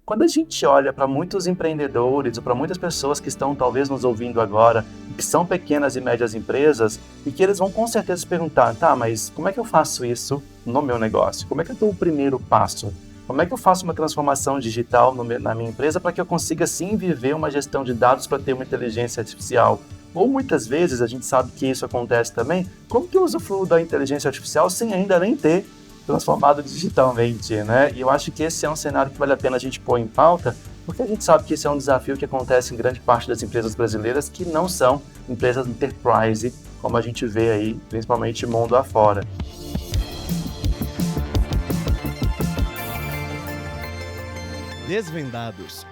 Quando a gente olha para muitos empreendedores ou para muitas pessoas que estão talvez nos ouvindo agora, que são pequenas e médias empresas, e que eles vão com certeza se perguntar, tá, mas como é que eu faço isso no meu negócio? Como é que eu dou o primeiro passo? Como é que eu faço uma transformação digital na minha empresa para que eu consiga sim viver uma gestão de dados para ter uma inteligência artificial? Ou muitas vezes, a gente sabe que isso acontece também, como que eu usufruo da inteligência artificial sem ainda nem ter transformado digitalmente, né? E eu acho que esse é um cenário que vale a pena a gente pôr em pauta, porque a gente sabe que esse é um desafio que acontece em grande parte das empresas brasileiras que não são empresas enterprise, como a gente vê aí, principalmente mundo afora. Desvendados.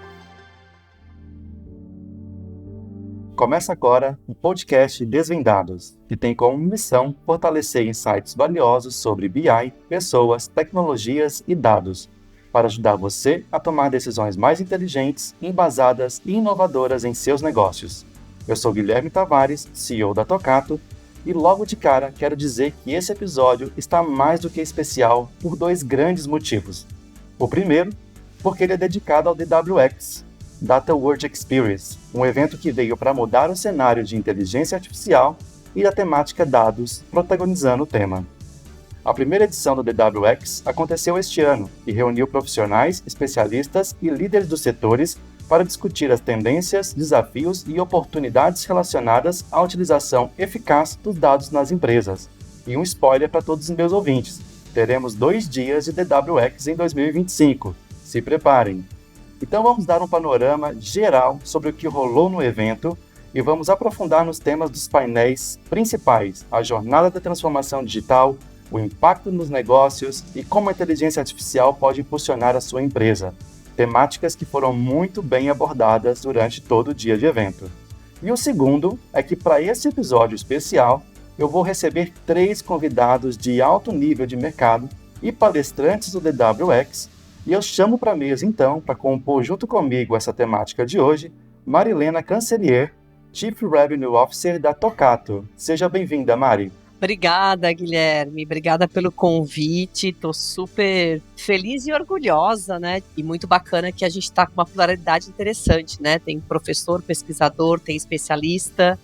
Começa agora o podcast Desvendados, que tem como missão fortalecer insights valiosos sobre BI, pessoas, tecnologias e dados, para ajudar você a tomar decisões mais inteligentes, embasadas e inovadoras em seus negócios. Eu sou Guilherme Tavares, CEO da Tocato, e logo de cara quero dizer que esse episódio está mais do que especial por dois grandes motivos. O primeiro, porque ele é dedicado ao DWX, Data World Experience, um evento que veio para mudar o cenário de inteligência artificial e da temática dados, protagonizando o tema. A primeira edição do DWX aconteceu este ano e reuniu profissionais, especialistas e líderes dos setores para discutir as tendências, desafios e oportunidades relacionadas à utilização eficaz dos dados nas empresas. E um spoiler para todos os meus ouvintes: teremos 2 dias de DWX em 2025. Se preparem! Então vamos dar um panorama geral sobre o que rolou no evento e vamos aprofundar nos temas dos painéis principais: a jornada da transformação digital, o impacto nos negócios e como a inteligência artificial pode impulsionar a sua empresa. Temáticas que foram muito bem abordadas durante todo o dia de evento. E o segundo é que para esse episódio especial, eu vou receber 3 convidados de alto nível de mercado e palestrantes do DWX. E eu chamo para a mesa, então, para compor junto comigo essa temática de hoje, Marilena Cancelier, Chief Revenue Officer da Tocato. Seja bem-vinda, Mari. Obrigada, Guilherme. Obrigada pelo convite. Estou super feliz e orgulhosa, né? E muito bacana que a gente está com uma pluralidade interessante, né? Tem professor, pesquisador, tem especialista.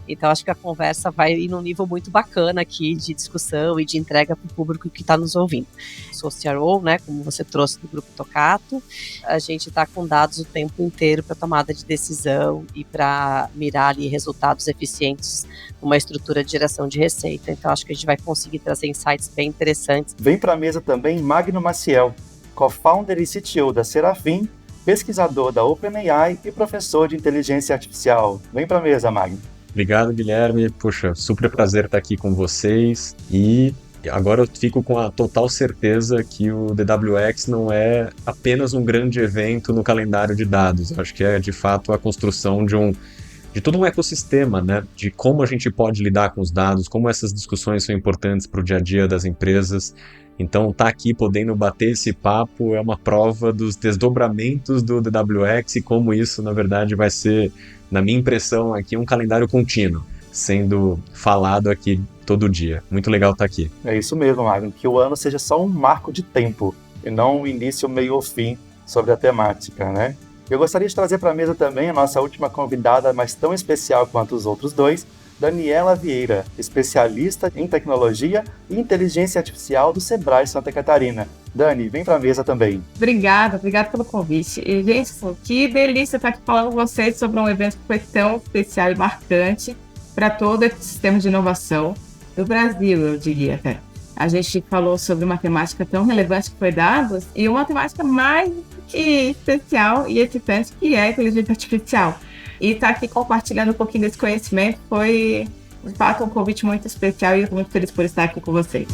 Então, acho que a conversa vai ir num nível muito bacana aqui de discussão e de entrega para o público que está nos ouvindo. Sou CRO, né? Como você trouxe do Grupo Tocato. A gente está com dados o tempo inteiro para tomada de decisão e para mirar ali resultados eficientes numa estrutura de geração de receita. Então, acho que a gente vai conseguir trazer insights bem interessantes. Vem para a mesa também Magno Maciel, co-founder e CTO da Serafim, pesquisador da OpenAI e professor de inteligência artificial. Vem para a mesa, Magno. Obrigado, Guilherme. Puxa, super prazer estar aqui com vocês. E agora eu fico com a total certeza que o DWX não é apenas um grande evento no calendário de dados. Acho que é, de fato, a construção de todo um ecossistema, né? De como a gente pode lidar com os dados, como essas discussões são importantes para o dia a dia das empresas. Então, estar aqui podendo bater esse papo é uma prova dos desdobramentos do DWX e como isso, na verdade, vai ser, na minha impressão aqui, um calendário contínuo, sendo falado aqui todo dia. Muito legal estar aqui. É isso mesmo, Magno, que o ano seja só um marco de tempo e não um início, meio ou fim sobre a temática, né? Eu gostaria de trazer para a mesa também a nossa última convidada, mas tão especial quanto os outros dois, Daniela Vieira, especialista em tecnologia e inteligência artificial do Sebrae Santa Catarina. Dani, vem para a mesa também. Obrigada pelo convite. E, gente, que delícia estar aqui falando com vocês sobre um evento que foi tão especial e marcante para todo o ecossistema de inovação do Brasil, eu diria até. A gente falou sobre uma temática tão relevante que foi dados e uma temática mais que especial e excitante que é a inteligência artificial. E estar aqui compartilhando um pouquinho desse conhecimento foi, de fato, um convite muito especial e eu estou muito feliz por estar aqui com vocês.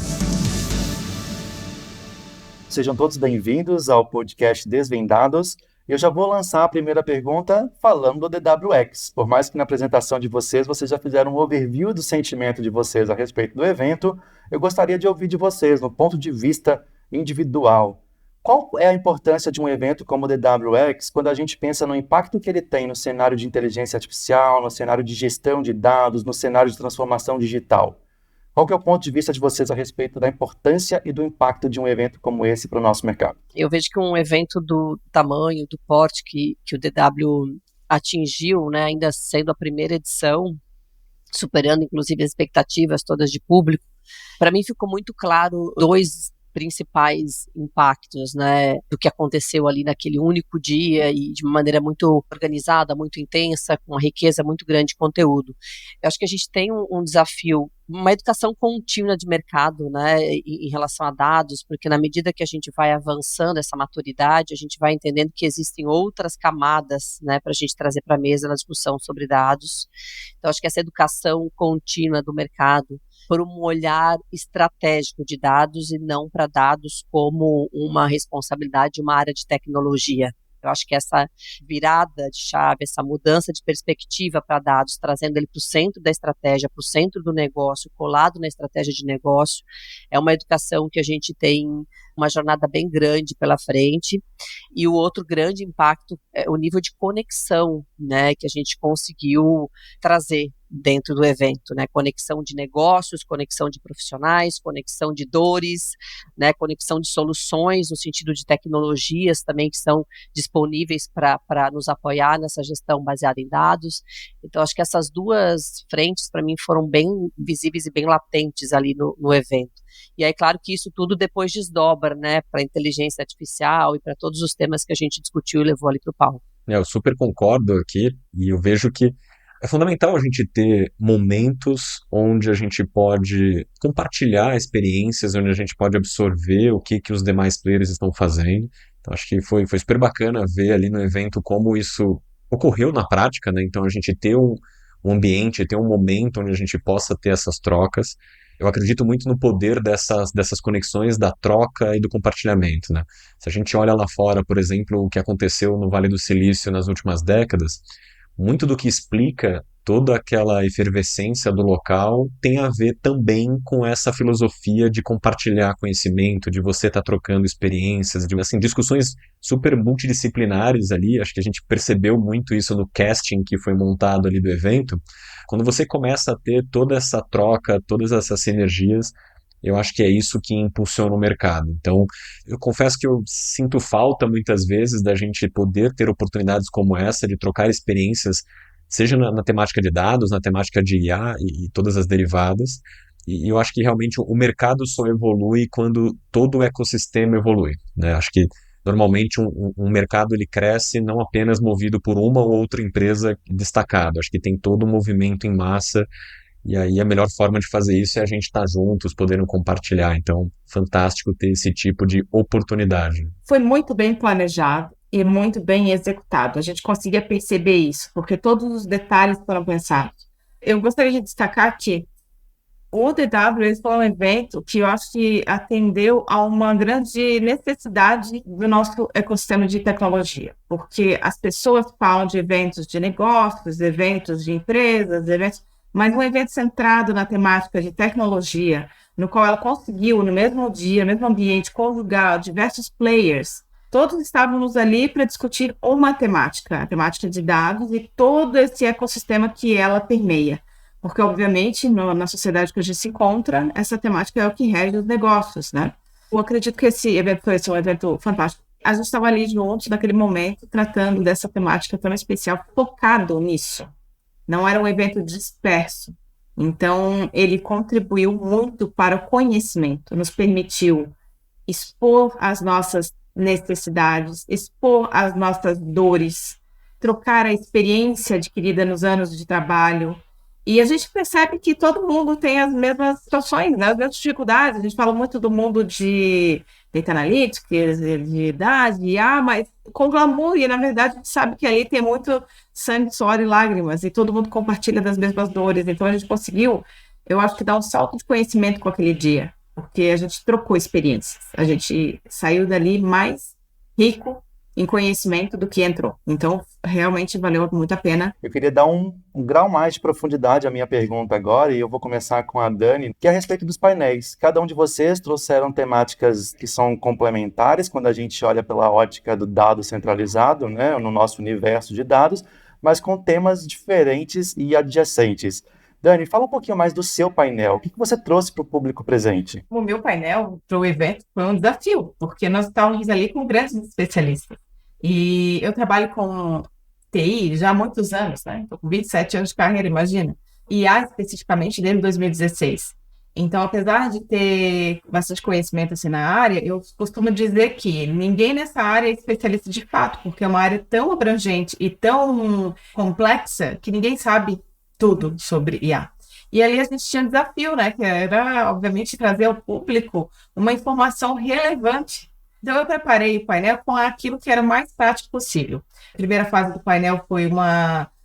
Sejam todos bem-vindos ao podcast Desvendados. Eu já vou lançar a primeira pergunta falando do DWX. Por mais que na apresentação de vocês já fizeram um overview do sentimento de vocês a respeito do evento, eu gostaria de ouvir de vocês, no ponto de vista individual. Qual é a importância de um evento como o DWX quando a gente pensa no impacto que ele tem no cenário de inteligência artificial, no cenário de gestão de dados, no cenário de transformação digital? Qual que é o ponto de vista de vocês a respeito da importância e do impacto de um evento como esse para o nosso mercado? Eu vejo que um evento do tamanho, do porte que o DW atingiu, né, ainda sendo a primeira edição, superando inclusive as expectativas todas de público, para mim ficou muito claro dois principais impactos, né, do que aconteceu ali naquele único dia e de uma maneira muito organizada, muito intensa, com uma riqueza muito grande de conteúdo. Eu acho que a gente tem um desafio, uma educação contínua de mercado, né, em relação a dados, porque na medida que a gente vai avançando essa maturidade, a gente vai entendendo que existem outras camadas, né, para a gente trazer para a mesa na discussão sobre dados. Então, acho que essa educação contínua do mercado, por um olhar estratégico de dados e não para dados como uma responsabilidade de uma área de tecnologia. Eu acho que essa virada de chave, essa mudança de perspectiva para dados, trazendo ele para o centro da estratégia, para o centro do negócio, colado na estratégia de negócio, é uma educação que a gente tem uma jornada bem grande pela frente. E o outro grande impacto é o nível de conexão, né, que a gente conseguiu trazer dentro do evento, né, conexão de negócios, conexão de profissionais, conexão de dores, né, conexão de soluções, no sentido de tecnologias também que são disponíveis para nos apoiar nessa gestão baseada em dados. Então, acho que essas duas frentes, para mim, foram bem visíveis e bem latentes ali no evento. E aí, claro que isso tudo depois desdobra, né, para a inteligência artificial e para todos os temas que a gente discutiu e levou ali para o palco. Eu super concordo aqui e eu vejo que é fundamental a gente ter momentos onde a gente pode compartilhar experiências, onde a gente pode absorver o que os demais players estão fazendo. Então, acho que foi super bacana ver ali no evento como isso ocorreu na prática, né? Então, a gente ter um ambiente, ter um momento onde a gente possa ter essas trocas. Eu acredito muito no poder dessas conexões, da troca e do compartilhamento, né? Se a gente olha lá fora, por exemplo, o que aconteceu no Vale do Silício nas últimas décadas, muito do que explica toda aquela efervescência do local tem a ver também com essa filosofia de compartilhar conhecimento, de você estar trocando experiências, de assim, discussões super multidisciplinares ali. Acho que a gente percebeu muito isso no casting que foi montado ali do evento. Quando você começa a ter toda essa troca, todas essas sinergias, eu acho que é isso que impulsiona o mercado. Então, eu confesso que eu sinto falta muitas vezes da gente poder ter oportunidades como essa, de trocar experiências, seja na temática de dados, na temática de IA e todas as derivadas. E eu acho que realmente o mercado só evolui quando todo o ecossistema evolui, né? Acho que normalmente um mercado ele cresce não apenas movido por uma ou outra empresa destacada. Acho que tem todo um movimento em massa e aí a melhor forma de fazer isso é a gente estar juntos, podendo compartilhar. Então, fantástico ter esse tipo de oportunidade. Foi muito bem planejado e muito bem executado. A gente conseguia perceber isso, porque todos os detalhes foram pensados. Eu gostaria de destacar que o DW foi um evento que eu acho que atendeu a uma grande necessidade do nosso ecossistema de tecnologia, porque as pessoas falam de eventos de negócios, eventos de empresas, mas um evento centrado na temática de tecnologia, no qual ela conseguiu, no mesmo dia, no mesmo ambiente, conjugar diversos players. Todos estávamos ali para discutir uma temática, a temática de dados e todo esse ecossistema que ela permeia. Porque, obviamente, na sociedade que a gente se encontra, essa temática é o que rege os negócios, né? Eu acredito que esse evento foi um evento fantástico. A gente estava ali juntos, naquele momento, tratando dessa temática tão especial, focado nisso. Não era um evento disperso. Então, ele contribuiu muito para o conhecimento, nos permitiu expor as nossas necessidades, expor as nossas dores, trocar a experiência adquirida nos anos de trabalho. E a gente percebe que todo mundo tem as mesmas situações, né? As mesmas dificuldades. A gente fala muito do mundo de data analytics, de dados, de IA, mas com glamour, e na verdade a gente sabe que aí tem muito sangue, suor e lágrimas, e todo mundo compartilha das mesmas dores. Então a gente conseguiu, eu acho que dar um salto de conhecimento com aquele dia, porque a gente trocou experiências. A gente saiu dali mais rico em conhecimento do que entrou. Então, realmente valeu muito a pena. Eu queria dar um grau mais de profundidade à minha pergunta agora, e eu vou começar com a Dani, que é a respeito dos painéis. Cada um de vocês trouxeram temáticas que são complementares quando a gente olha pela ótica do dado centralizado, né, no nosso universo de dados, mas com temas diferentes e adjacentes. Dani, fala um pouquinho mais do seu painel. O que você trouxe para o público presente? O meu painel para o evento foi um desafio, porque nós estávamos ali com grandes especialistas. E eu trabalho com TI já há muitos anos, né? Estou com 27 anos de carreira, imagina. E IA especificamente desde 2016. Então, apesar de ter bastante conhecimento assim, na área, eu costumo dizer que ninguém nessa área é especialista de fato, porque é uma área tão abrangente e tão complexa que ninguém sabe tudo sobre IA. E ali a gente tinha um desafio, né? Que era, obviamente, trazer ao público uma informação relevante. Então, eu preparei o painel com aquilo que era o mais prático possível. A primeira fase do painel foi um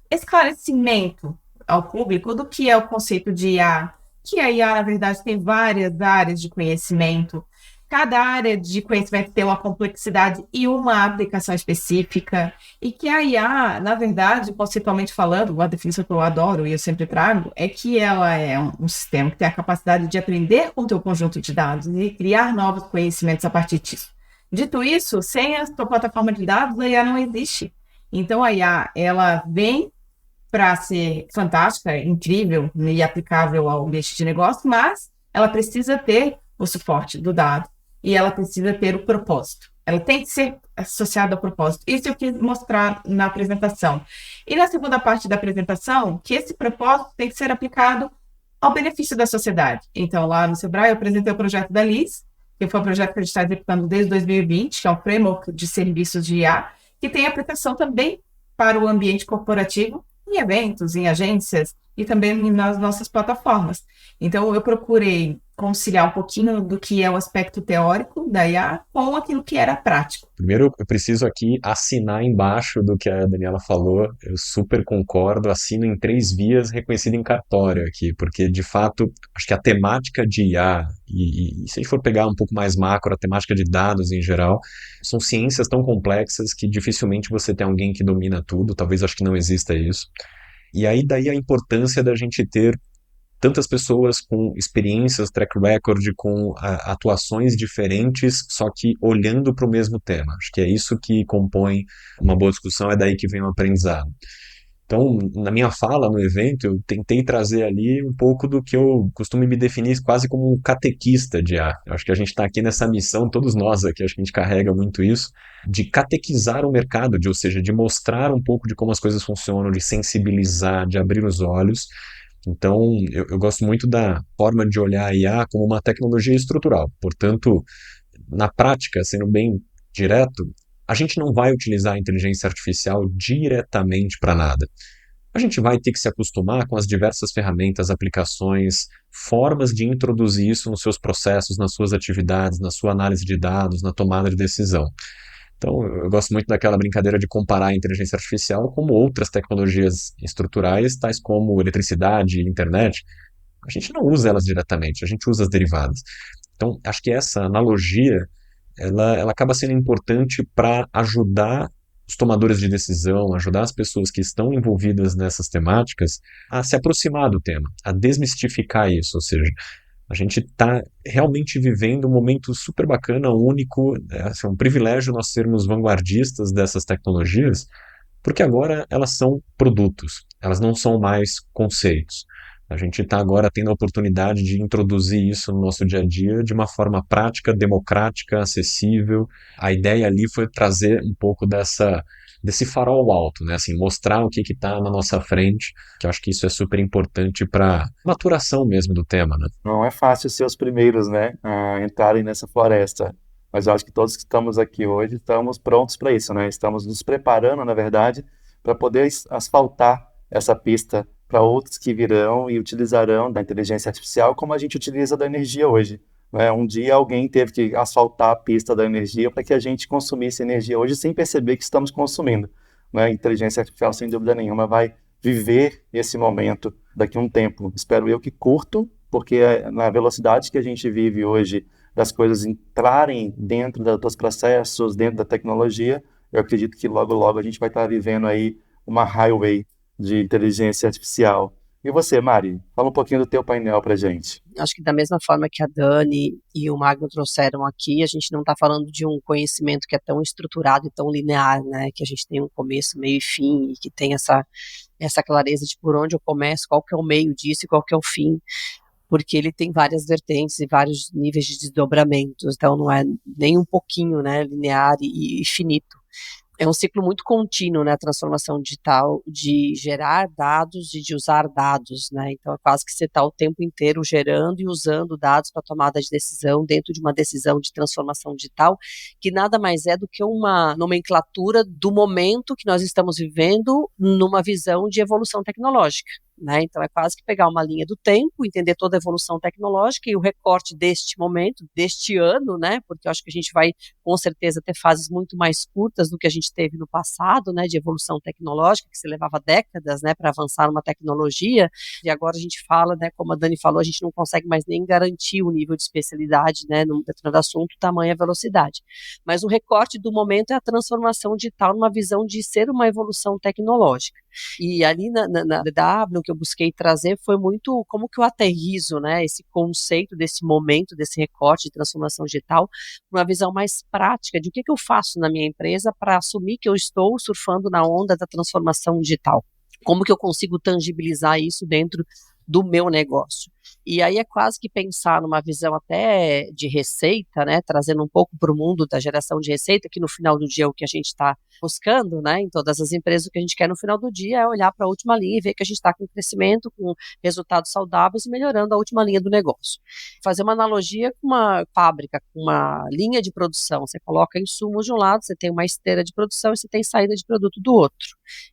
esclarecimento ao público do que é o conceito de IA, que a IA, na verdade, tem várias áreas de conhecimento. Cada área de conhecimento tem uma complexidade e uma aplicação específica, e que a IA, na verdade, conceitualmente falando, uma definição que eu adoro e eu sempre trago, é que ela é um sistema que tem a capacidade de aprender com o teu conjunto de dados e criar novos conhecimentos a partir disso. Dito isso, sem a tua plataforma de dados, a IA não existe. Então, a IA, ela vem para ser fantástica, incrível e aplicável ao ambiente de negócio, mas ela precisa ter o suporte do dado e ela precisa ter o propósito. Ela tem que ser associada ao propósito. Isso eu quis mostrar na apresentação. E na segunda parte da apresentação, que esse propósito tem que ser aplicado ao benefício da sociedade. Então, lá no Sebrae, eu apresentei o projeto da LIS, que foi um projeto que a gente está executando desde 2020, que é um framework de serviços de IA, que tem aplicação também para o ambiente corporativo, em eventos, em agências e também nas nossas plataformas. Então, eu procurei conciliar um pouquinho do que é o aspecto teórico da IA com aquilo que era prático. Primeiro, eu preciso aqui assinar embaixo do que a Daniela falou. Eu super concordo, assino em 3 vias, reconhecido em cartório aqui, porque, de fato, acho que a temática de IA, e se a gente for pegar um pouco mais macro, a temática de dados em geral, são ciências tão complexas que dificilmente você tem alguém que domina tudo, talvez acho que não exista isso. E aí, daí a importância da gente ter tantas pessoas com experiências, track record, com atuações diferentes, só que olhando para o mesmo tema. Acho que é isso que compõe uma boa discussão, é daí que vem o aprendizado. Então, na minha fala no evento, eu tentei trazer ali um pouco do que eu costumo me definir quase como um catequista de IA. Eu acho que a gente está aqui nessa missão, todos nós aqui, acho que a gente carrega muito isso, de catequizar o mercado, ou seja, de mostrar um pouco de como as coisas funcionam, de sensibilizar, de abrir os olhos. Então, eu gosto muito da forma de olhar a IA como uma tecnologia estrutural. Portanto, na prática, sendo bem direto, a gente não vai utilizar a inteligência artificial diretamente para nada. A gente vai ter que se acostumar com as diversas ferramentas, aplicações, formas de introduzir isso nos seus processos, nas suas atividades, na sua análise de dados, na tomada de decisão. Então, eu gosto muito daquela brincadeira de comparar a inteligência artificial como outras tecnologias estruturais, tais como eletricidade e internet. A gente não usa elas diretamente, a gente usa as derivadas. Então, acho que essa analogia, ela acaba sendo importante para ajudar os tomadores de decisão, ajudar as pessoas que estão envolvidas nessas temáticas a se aproximar do tema, a desmistificar isso, ou seja, a gente está realmente vivendo um momento super bacana, único, é um privilégio nós sermos vanguardistas dessas tecnologias, porque agora elas são produtos, elas não são mais conceitos. A gente está agora tendo a oportunidade de introduzir isso no nosso dia a dia de uma forma prática, democrática, acessível. A ideia ali foi trazer um pouco desse farol alto, né? Assim, mostrar o que está na nossa frente, que eu acho que isso é super importante para maturação mesmo do tema, né? Não é fácil ser os primeiros, né, a entrarem nessa floresta, mas eu acho que todos que estamos aqui hoje estamos prontos para isso, né? Estamos nos preparando, na verdade, para poder asfaltar essa pista para outros que virão e utilizarão da inteligência artificial como a gente utiliza da energia hoje, né? Um dia alguém teve que asfaltar a pista da energia para que a gente consumisse energia hoje sem perceber que estamos consumindo, né? A inteligência artificial, sem dúvida nenhuma, vai viver esse momento daqui a um tempo. Espero eu que curto, porque na velocidade que a gente vive hoje, das coisas entrarem dentro dos processos, dentro da tecnologia, eu acredito que logo, logo a gente vai estar vivendo aí uma highway de inteligência artificial. E você, Mari? Fala um pouquinho do teu painel pra gente. Acho que da mesma forma que a Dani e o Magno trouxeram aqui, a gente não está falando de um conhecimento que é tão estruturado e tão linear, né? Que a gente tem um começo, meio e fim, e que tem essa clareza de por onde eu começo, qual que é o meio disso e qual que é o fim, porque ele tem várias vertentes e vários níveis de desdobramentos, então não é nem um pouquinho, né, linear e finito. É um ciclo muito contínuo, né, a transformação digital, de gerar dados e de usar dados, né, então é quase que você está o tempo inteiro gerando e usando dados para tomada de decisão dentro de uma decisão de transformação digital, que nada mais é do que uma nomenclatura do momento que nós estamos vivendo numa visão de evolução tecnológica. Né? Então é quase que pegar uma linha do tempo, entender toda a evolução tecnológica e o recorte deste momento, deste ano, né? Porque eu acho que a gente vai com certeza ter fases muito mais curtas do que a gente teve no passado, né? De evolução tecnológica, que se levava décadas, né? Para avançar numa tecnologia, e agora a gente fala, né? Como a Dani falou, a gente não consegue mais nem garantir o nível de especialidade, né? Num determinado assunto, tamanha velocidade. Mas o recorte do momento é a transformação digital numa visão de ser uma evolução tecnológica. E ali na DW, o que eu busquei trazer foi muito como que eu aterrizo, né, esse conceito desse momento, desse recorte de transformação digital, uma visão mais prática de o que eu faço na minha empresa para assumir que eu estou surfando na onda da transformação digital. Como que eu consigo tangibilizar isso dentro do meu negócio? E aí é quase que pensar numa visão até de receita, né, trazendo um pouco para o mundo da geração de receita, que no final do dia é o que a gente está buscando, né, em todas as empresas, o que a gente quer no final do dia é olhar para a última linha e ver que a gente está com crescimento, com resultados saudáveis e melhorando a última linha do negócio. Fazer uma analogia com uma fábrica, com uma linha de produção, você coloca insumos de um lado, você tem uma esteira de produção e você tem saída de produto do outro.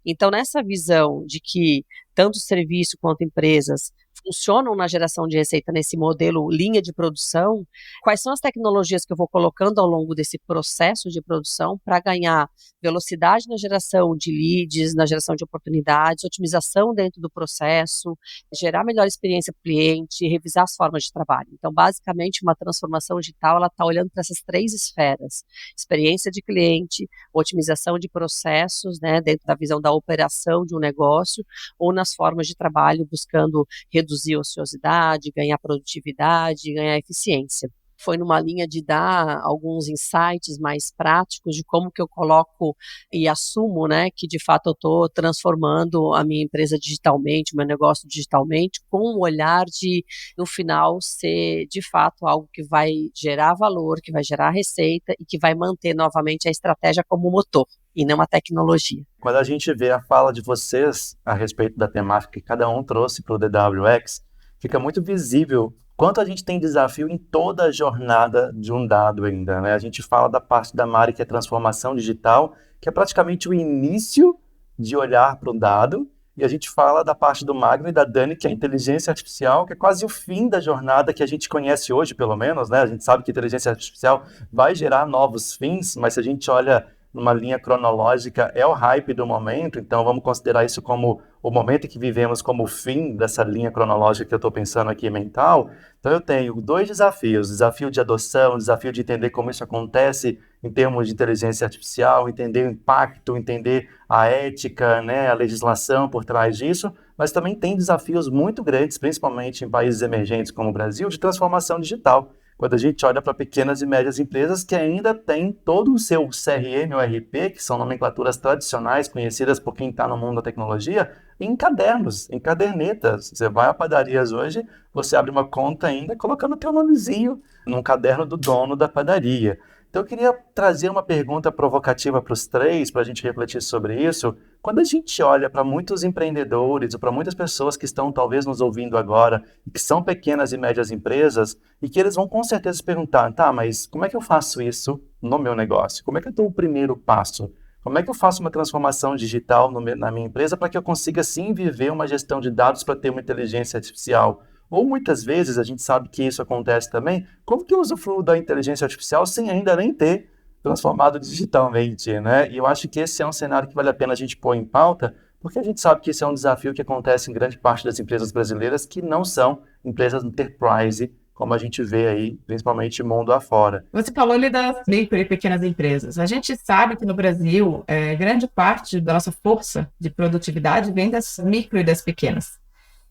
Então, nessa visão de que tanto serviço quanto empresas funcionam na geração de receita nesse modelo linha de produção, quais são as tecnologias que eu vou colocando ao longo desse processo de produção para ganhar velocidade na geração de leads, na geração de oportunidades, otimização dentro do processo, gerar melhor experiência para o cliente, revisar as formas de trabalho. Então, basicamente, uma transformação digital, ela está olhando para essas três esferas: experiência de cliente, otimização de processos, né, dentro da visão da operação de um negócio, ou nas formas de trabalho, buscando reduzir a ociosidade, ganhar produtividade, ganhar eficiência. Foi numa linha de dar alguns insights mais práticos de como que eu coloco e assumo, né, que de fato eu estou transformando a minha empresa digitalmente, o meu negócio digitalmente, com um olhar de, no final, ser de fato algo que vai gerar valor, que vai gerar receita e que vai manter novamente a estratégia como motor e não a tecnologia. Quando a gente vê a fala de vocês a respeito da temática que cada um trouxe para o DWX, fica muito visível quanto a gente tem desafio em toda a jornada de um dado ainda, né? A gente fala da parte da Mari, que é transformação digital, que é praticamente o início de olhar para o dado, e a gente fala da parte do Magno e da Dani, que é a inteligência artificial, que é quase o fim da jornada que a gente conhece hoje, pelo menos, né? A gente sabe que a inteligência artificial vai gerar novos fins, mas se a gente olha numa linha cronológica, é o hype do momento, então vamos considerar isso como o momento em que vivemos como o fim dessa linha cronológica que eu estou pensando aqui mental. Então eu tenho dois desafios: desafio de adoção, desafio de entender como isso acontece em termos de inteligência artificial, entender o impacto, entender a ética, né, a legislação por trás disso, mas também tem desafios muito grandes, principalmente em países emergentes como o Brasil, de transformação digital. Quando a gente olha para pequenas e médias empresas que ainda têm todo o seu CRM ou RP, que são nomenclaturas tradicionais conhecidas por quem está no mundo da tecnologia, em cadernos, em cadernetas. Você vai a padarias hoje, você abre uma conta ainda colocando o teu nomezinho num caderno do dono da padaria. Então eu queria trazer uma pergunta provocativa para os três, para a gente refletir sobre isso. Quando a gente olha para muitos empreendedores ou para muitas pessoas que estão talvez nos ouvindo agora, que são pequenas e médias empresas, e que eles vão com certeza se perguntar, tá, mas como é que eu faço isso no meu negócio? Como é que eu dou o primeiro passo? Como é que eu faço uma transformação digital na minha empresa para que eu consiga sim viver uma gestão de dados para ter uma inteligência artificial? Ou muitas vezes, a gente sabe que isso acontece também, como que eu usufruo da inteligência artificial sem ainda nem ter transformado digitalmente, né? E eu acho que esse é um cenário que vale a pena a gente pôr em pauta, porque a gente sabe que esse é um desafio que acontece em grande parte das empresas brasileiras que não são empresas enterprise, como a gente vê aí, principalmente mundo afora. Você falou ali das micro e pequenas empresas. A gente sabe que no Brasil, grande parte da nossa força de produtividade vem das micro e das pequenas.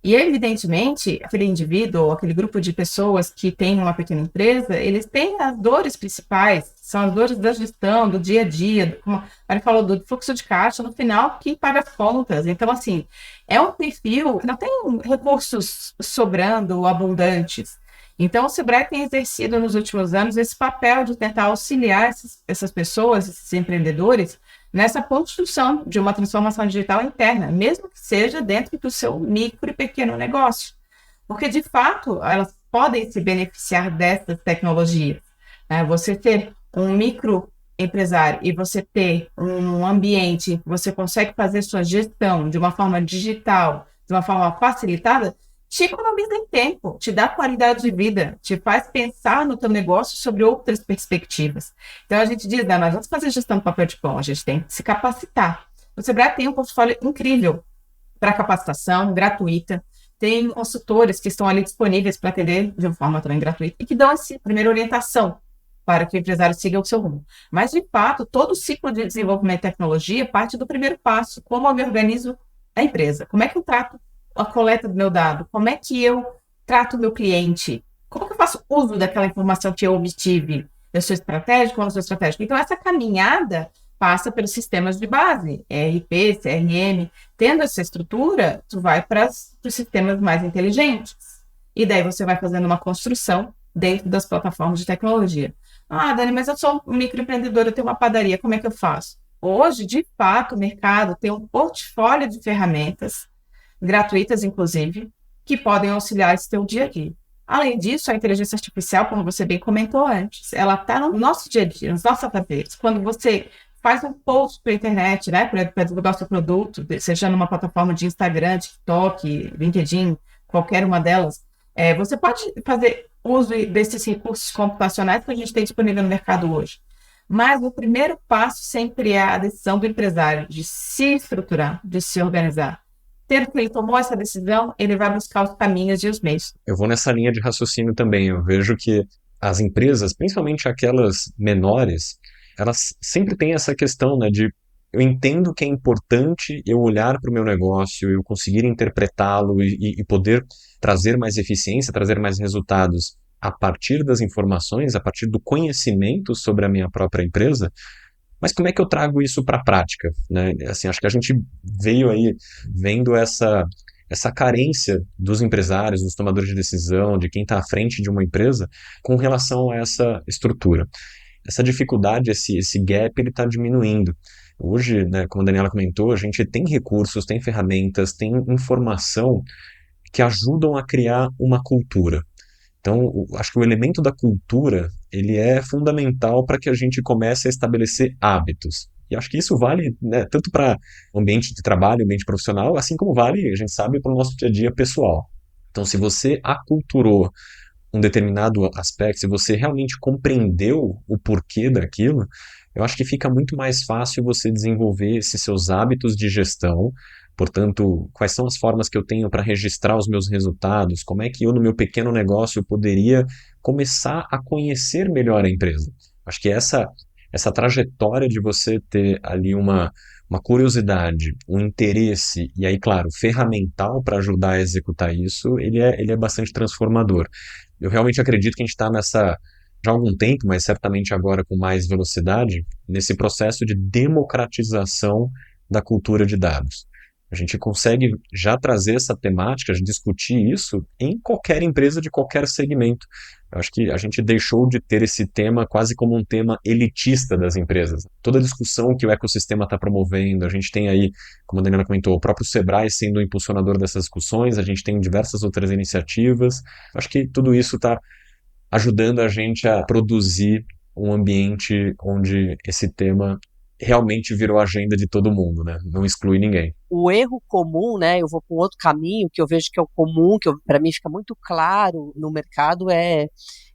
E, evidentemente, aquele indivíduo ou aquele grupo de pessoas que tem uma pequena empresa, eles têm as dores principais são as dores da gestão, do dia a dia, como a Mari falou, do fluxo de caixa, no final, que paga as contas. Então, assim, é um perfil que não tem recursos sobrando ou abundantes. Então, o Sebrae tem exercido nos últimos anos esse papel de tentar auxiliar essas pessoas, esses empreendedores, nessa construção de uma transformação digital interna, mesmo que seja dentro do seu micro e pequeno negócio. Porque, de fato, elas podem se beneficiar dessas tecnologias. Né? Você ter um microempresário e você ter um ambiente em que você consegue fazer sua gestão de uma forma digital, de uma forma facilitada, te economiza em tempo, te dá qualidade de vida, te faz pensar no teu negócio sobre outras perspectivas. Então, a gente diz, não adianta fazer gestão do papel de pão, a gente tem que se capacitar. O Sebrae tem um portfólio incrível para capacitação, gratuita, tem consultores que estão ali disponíveis para atender de uma forma também gratuita e que dão essa primeira orientação para que o empresário siga o seu rumo. Mas, de fato, todo o ciclo de desenvolvimento de tecnologia parte do primeiro passo, como eu me organizo a empresa, como é que eu trato a coleta do meu dado, como é que eu trato o meu cliente, como que eu faço uso daquela informação que eu obtive, eu sou estratégico ou não sou estratégico. Então, essa caminhada passa pelos sistemas de base, ERP, CRM. Tendo essa estrutura, tu vai para os sistemas mais inteligentes. E daí você vai fazendo uma construção dentro das plataformas de tecnologia. Ah, Dani, mas eu sou um microempreendedor, eu tenho uma padaria, como é que eu faço? Hoje, de fato, o mercado tem um portfólio de ferramentas, gratuitas inclusive, que podem auxiliar esse teu dia a dia. Além disso, a inteligência artificial, como você bem comentou antes, ela está no nosso dia a dia, nos nossos afazeres. Quando você faz um post para a internet, né, para divulgar o seu produto, seja numa plataforma de Instagram, TikTok, LinkedIn, qualquer uma delas, você pode fazer uso desses recursos computacionais que a gente tem disponível no mercado hoje. Mas o primeiro passo sempre é a decisão do empresário de se estruturar, de se organizar. Tendo que ele tomou essa decisão, ele vai buscar os caminhos e os meios. Eu vou nessa linha de raciocínio também. Eu vejo que as empresas, principalmente aquelas menores, elas sempre têm essa questão, né, de eu entendo que é importante eu olhar para o meu negócio, eu conseguir interpretá-lo e poder trazer mais eficiência, trazer mais resultados a partir das informações, a partir do conhecimento sobre a minha própria empresa. Mas como é que eu trago isso para a prática, né? Assim, acho que a gente veio aí vendo essa carência dos empresários, dos tomadores de decisão, de quem está à frente de uma empresa, com relação a essa estrutura. Essa dificuldade, esse gap, ele está diminuindo. Hoje, né, como a Daniela comentou, a gente tem recursos, tem ferramentas, tem informação que ajudam a criar uma cultura. Então, acho que o elemento da cultura, ele é fundamental para que a gente comece a estabelecer hábitos. E acho que isso vale, né, tanto para o ambiente de trabalho, ambiente profissional, assim como vale, a gente sabe, para o nosso dia a dia pessoal. Então, se você aculturou um determinado aspecto, se você realmente compreendeu o porquê daquilo, eu acho que fica muito mais fácil você desenvolver esses seus hábitos de gestão. Portanto, quais são as formas que eu tenho para registrar os meus resultados? Como é que eu, no meu pequeno negócio, poderia começar a conhecer melhor a empresa? Acho que essa trajetória de você ter ali uma curiosidade, um interesse, e aí, claro, ferramental para ajudar a executar isso, ele é bastante transformador. Eu realmente acredito que a gente está nessa, já há algum tempo, mas certamente agora com mais velocidade, nesse processo de democratização da cultura de dados. A gente consegue já trazer essa temática, discutir isso em qualquer empresa de qualquer segmento. Eu acho que a gente deixou de ter esse tema quase como um tema elitista das empresas. Toda a discussão que o ecossistema está promovendo, a gente tem aí, como a Daniela comentou, o próprio Sebrae sendo o impulsionador dessas discussões, a gente tem diversas outras iniciativas. Eu acho que tudo isso está ajudando a gente a produzir um ambiente onde esse tema realmente virou a agenda de todo mundo, né? Não exclui ninguém. O erro comum, né, eu vou para um outro caminho, que eu vejo que é o comum, que para mim fica muito claro no mercado, é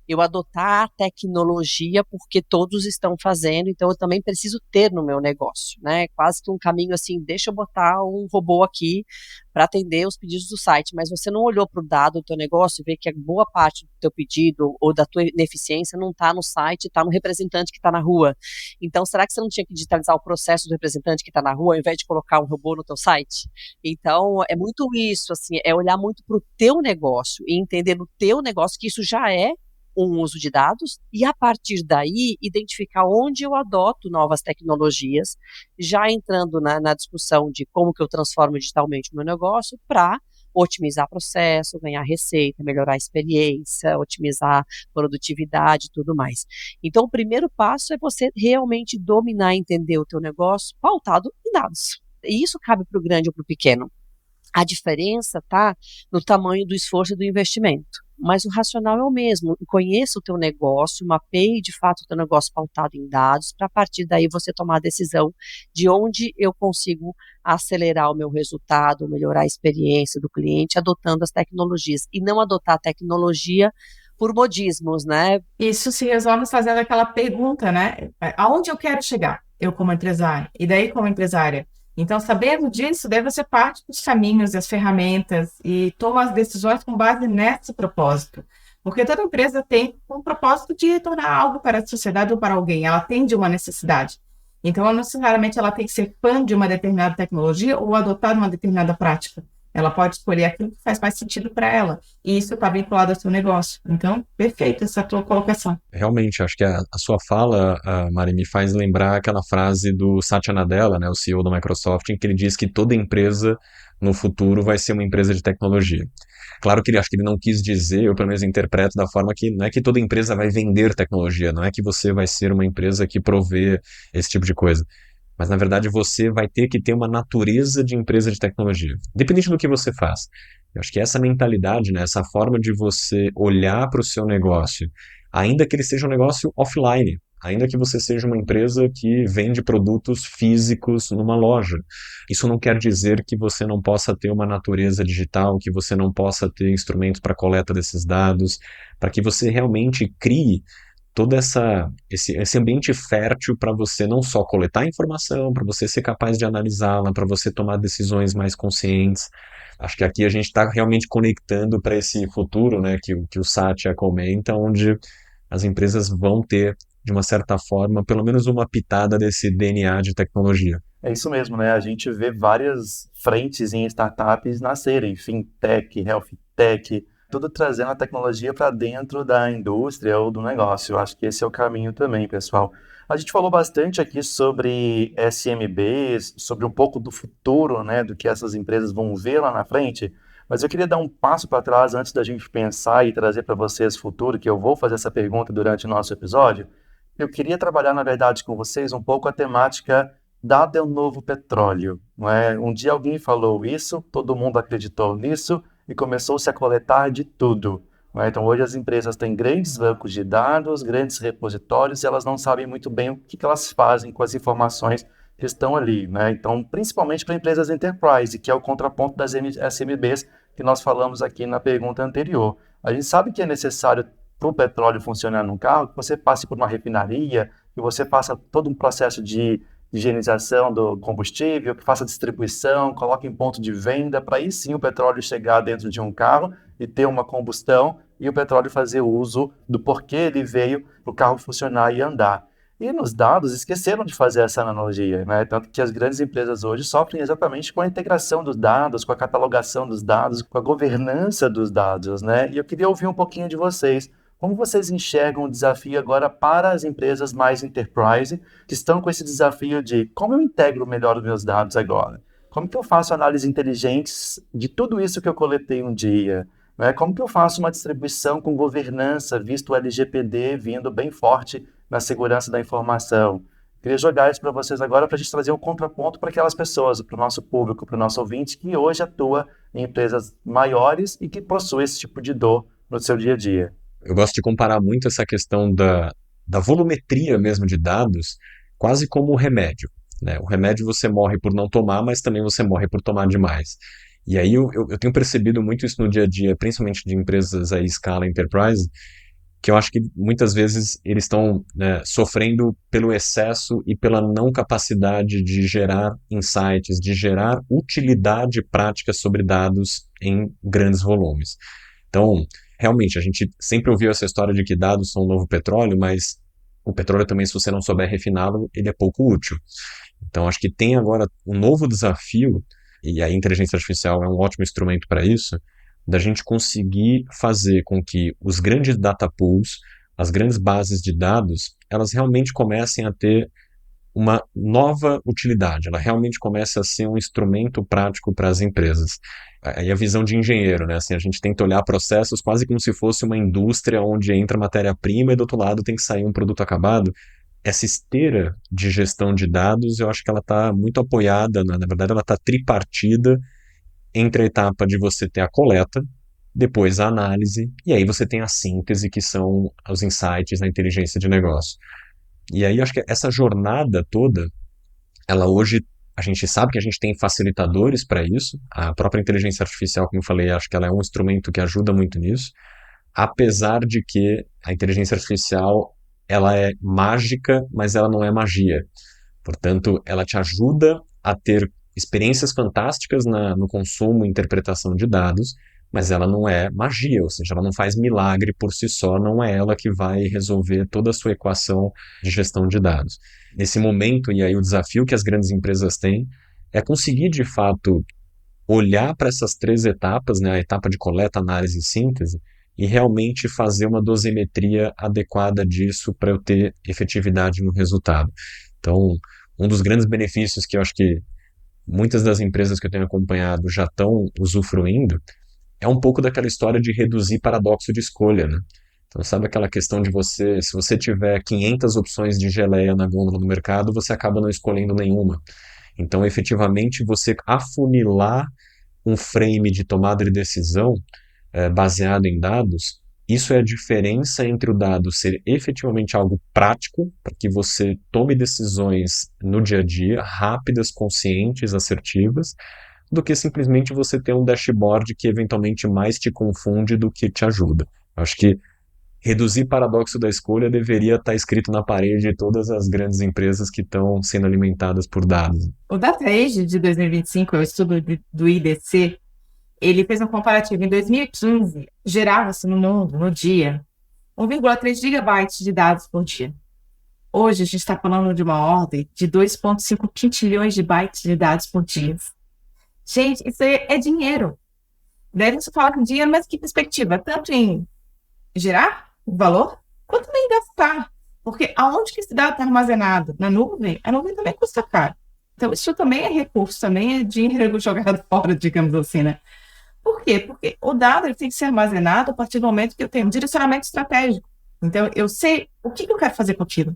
eu adotar a tecnologia porque todos estão fazendo, então eu também preciso ter no meu negócio, né? Quase que um caminho assim, deixa eu botar um robô aqui para atender os pedidos do site, mas você não olhou para o dado do teu negócio e vê que a boa parte do teu pedido ou da tua ineficiência não está no site, está no representante que está na rua. Então, será que você não tinha que digitalizar o processo do representante que está na rua ao invés de colocar um robô no teu site? Então, é muito isso, assim, é olhar muito para o teu negócio e entender no teu negócio que isso já é um uso de dados e, a partir daí, identificar onde eu adoto novas tecnologias, já entrando na discussão de como que eu transformo digitalmente o meu negócio para otimizar processo, ganhar receita, melhorar a experiência, otimizar produtividade e tudo mais. Então, o primeiro passo é você realmente dominar e entender o teu negócio pautado em dados. E isso cabe para o grande ou para o pequeno. A diferença está no tamanho do esforço e do investimento. Mas o racional é o mesmo. Conheça o teu negócio, mapeie de fato o teu negócio pautado em dados, para a partir daí você tomar a decisão de onde eu consigo acelerar o meu resultado, melhorar a experiência do cliente, adotando as tecnologias. E não adotar a tecnologia por modismos, né? Isso se resolve fazendo aquela pergunta, né? Aonde eu quero chegar? Eu como empresário. E daí como empresária? Então, sabendo disso, daí você parte dos caminhos, das ferramentas e toma as decisões com base nesse propósito. Porque toda empresa tem um propósito de retornar algo para a sociedade ou para alguém. Ela atende uma necessidade. Então, não necessariamente ela tem que ser fã de uma determinada tecnologia ou adotar uma determinada prática. Ela pode escolher aquilo que faz mais sentido para ela. E isso está vinculado ao seu negócio. Então, perfeito essa tua colocação. Realmente, acho que a sua fala, Mari, me faz lembrar aquela frase do Satya Nadella, né, o CEO da Microsoft, em que ele diz que toda empresa no futuro vai ser uma empresa de tecnologia. Claro que ele acho que ele não quis dizer, eu pelo menos interpreto da forma que não é que toda empresa vai vender tecnologia, não é que você vai ser uma empresa que provê esse tipo de coisa. Mas, na verdade, você vai ter que ter uma natureza de empresa de tecnologia, independente do que você faz. Eu acho que essa mentalidade, né, essa forma de você olhar para o seu negócio, ainda que ele seja um negócio offline, ainda que você seja uma empresa que vende produtos físicos numa loja, isso não quer dizer que você não possa ter uma natureza digital, que você não possa ter instrumentos para coleta desses dados, para que você realmente crie todo esse ambiente fértil para você não só coletar informação, para você ser capaz de analisá-la, para você tomar decisões mais conscientes. Acho que aqui a gente está realmente conectando para esse futuro, né, que o Satya comenta, onde as empresas vão ter, de uma certa forma, pelo menos uma pitada desse DNA de tecnologia. É isso mesmo, né? A gente vê várias frentes em startups nascerem, fintech, health tech, tudo trazendo a tecnologia para dentro da indústria ou do negócio. Eu acho que esse é o caminho também, pessoal. A gente falou bastante aqui sobre SMBs, sobre um pouco do futuro, né, do que essas empresas vão ver lá na frente, mas eu queria dar um passo para trás antes da gente pensar e trazer para vocês futuro, que eu vou fazer essa pergunta durante o nosso episódio. Eu queria trabalhar, na verdade, com vocês um pouco a temática dado é o novo petróleo, não é? Um dia alguém falou isso, todo mundo acreditou nisso e começou-se a coletar de tudo, não é? Então, hoje as empresas têm grandes bancos de dados, grandes repositórios e elas não sabem muito bem o que elas fazem com as informações que estão ali, né? Então, principalmente para empresas enterprise, que é o contraponto das SMBs que nós falamos aqui na pergunta anterior. A gente sabe que é necessário para o petróleo funcionar num carro, que você passe por uma refinaria, que você faça todo um processo de higienização do combustível, que faça distribuição, coloque em ponto de venda, para aí sim o petróleo chegar dentro de um carro e ter uma combustão e o petróleo fazer uso do porquê ele veio para o carro funcionar e andar. E nos dados esqueceram de fazer essa analogia, né? Tanto que as grandes empresas hoje sofrem exatamente com a integração dos dados, com a catalogação dos dados, com a governança dos dados, né? E eu queria ouvir um pouquinho de vocês. Como vocês enxergam o desafio agora para as empresas mais enterprise, que estão com esse desafio de como eu integro melhor os meus dados agora? Como que eu faço análises inteligentes de tudo isso que eu coletei um dia? Né? Como que eu faço uma distribuição com governança, visto o LGPD vindo bem forte na segurança da informação? Queria jogar isso para vocês agora para a gente trazer um contraponto para aquelas pessoas, para o nosso público, para o nosso ouvinte, que hoje atua em empresas maiores e que possui esse tipo de dor no seu dia a dia. Eu gosto de comparar muito essa questão da volumetria mesmo de dados, quase como o remédio, né? O remédio você morre por não tomar, mas também você morre por tomar demais. E aí eu tenho percebido muito isso no dia a dia, principalmente de empresas aí escala enterprise, que eu acho que muitas vezes eles estão, né, sofrendo pelo excesso e pela não capacidade de gerar insights, de gerar utilidade prática sobre dados em grandes volumes. Então, realmente, a gente sempre ouviu essa história de que dados são o novo petróleo, mas o petróleo também, se você não souber refiná-lo, ele é pouco útil. Então, acho que tem agora um novo desafio, e a inteligência artificial é um ótimo instrumento para isso, da gente conseguir fazer com que os grandes data pools, as grandes bases de dados, elas realmente comecem a ter uma nova utilidade, ela realmente começa a ser um instrumento prático para as empresas. Aí a visão de engenheiro, né? Assim, a gente tenta olhar processos quase como se fosse uma indústria onde entra matéria-prima e do outro lado tem que sair um produto acabado. Essa esteira de gestão de dados, eu acho que ela está muito apoiada, na verdade ela está tripartida entre a etapa de você ter a coleta, depois a análise, e aí você tem a síntese, que são os insights, a inteligência de negócio. E aí acho que essa jornada toda, ela hoje, a gente sabe que a gente tem facilitadores para isso, a própria inteligência artificial, como eu falei, acho que ela é um instrumento que ajuda muito nisso, apesar de que a inteligência artificial, ela é mágica, mas ela não é magia. Portanto, ela te ajuda a ter experiências fantásticas no consumo e interpretação de dados, mas ela não é magia, ou seja, ela não faz milagre por si só, não é ela que vai resolver toda a sua equação de gestão de dados. Nesse momento, e aí o desafio que as grandes empresas têm, é conseguir, de fato, olhar para essas 3 etapas, né, a etapa de coleta, análise e síntese, e realmente fazer uma dosimetria adequada disso para eu ter efetividade no resultado. Então, um dos grandes benefícios que eu acho que muitas das empresas que eu tenho acompanhado já estão usufruindo é um pouco daquela história de reduzir paradoxo de escolha, né? Então, sabe aquela questão de você, se você tiver 500 opções de geleia na gôndola do mercado, você acaba não escolhendo nenhuma. Então, efetivamente, você afunilar um frame de tomada de decisão baseado em dados, isso é a diferença entre o dado ser efetivamente algo prático, para que você tome decisões no dia a dia, rápidas, conscientes, assertivas, do que simplesmente você ter um dashboard que eventualmente mais te confunde do que te ajuda. Acho que reduzir paradoxo da escolha deveria estar escrito na parede de todas as grandes empresas que estão sendo alimentadas por dados. O Data Age de 2025, o estudo do IDC, ele fez um comparativo. Em 2015, gerava-se no mundo, no dia, 1,3 gigabytes de dados por dia. Hoje, a gente está falando de uma ordem de 2,5 quintilhões de bytes de dados por dia. Gente, isso é dinheiro. Daí você fala com dinheiro, mas que perspectiva? Tanto em gerar valor, quanto também gastar. Porque aonde que esse dado está armazenado? Na nuvem? A nuvem também custa caro. Então, isso também é recurso, também é dinheiro jogado fora, digamos assim, né? Por quê? Porque o dado ele tem que ser armazenado a partir do momento que eu tenho um direcionamento estratégico. Então, eu sei o que eu quero fazer com aquilo.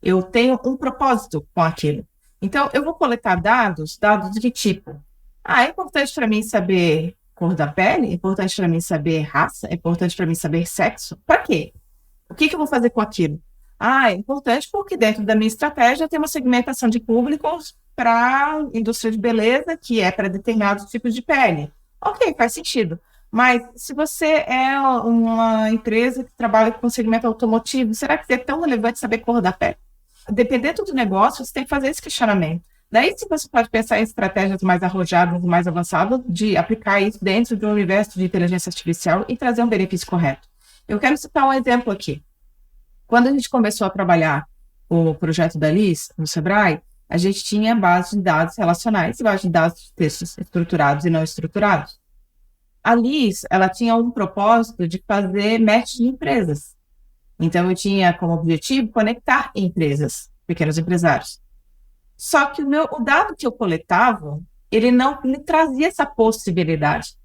Eu tenho um propósito com aquilo. Então, eu vou coletar dados de que tipo? É importante para mim saber cor da pele? É importante para mim saber raça? É importante para mim saber sexo? Para quê? O que eu vou fazer com aquilo? É importante porque dentro da minha estratégia tem uma segmentação de públicos para indústria de beleza, que é para determinados tipos de pele. Ok, faz sentido. Mas se você é uma empresa que trabalha com segmento automotivo, será que é tão relevante saber cor da pele? Dependendo do negócio, você tem que fazer esse questionamento. Daí, se você pode pensar em estratégias mais arrojadas, mais avançadas, de aplicar isso dentro do universo de inteligência artificial e trazer um benefício correto. Eu quero citar um exemplo aqui. Quando a gente começou a trabalhar o projeto da LIS, no Sebrae, a gente tinha base de dados relacionais e base de dados de textos estruturados e não estruturados. A LIS, ela tinha um propósito de fazer match de empresas. Então, eu tinha como objetivo conectar empresas, pequenos empresários. Só que o dado que eu coletava, ele não me trazia essa possibilidade.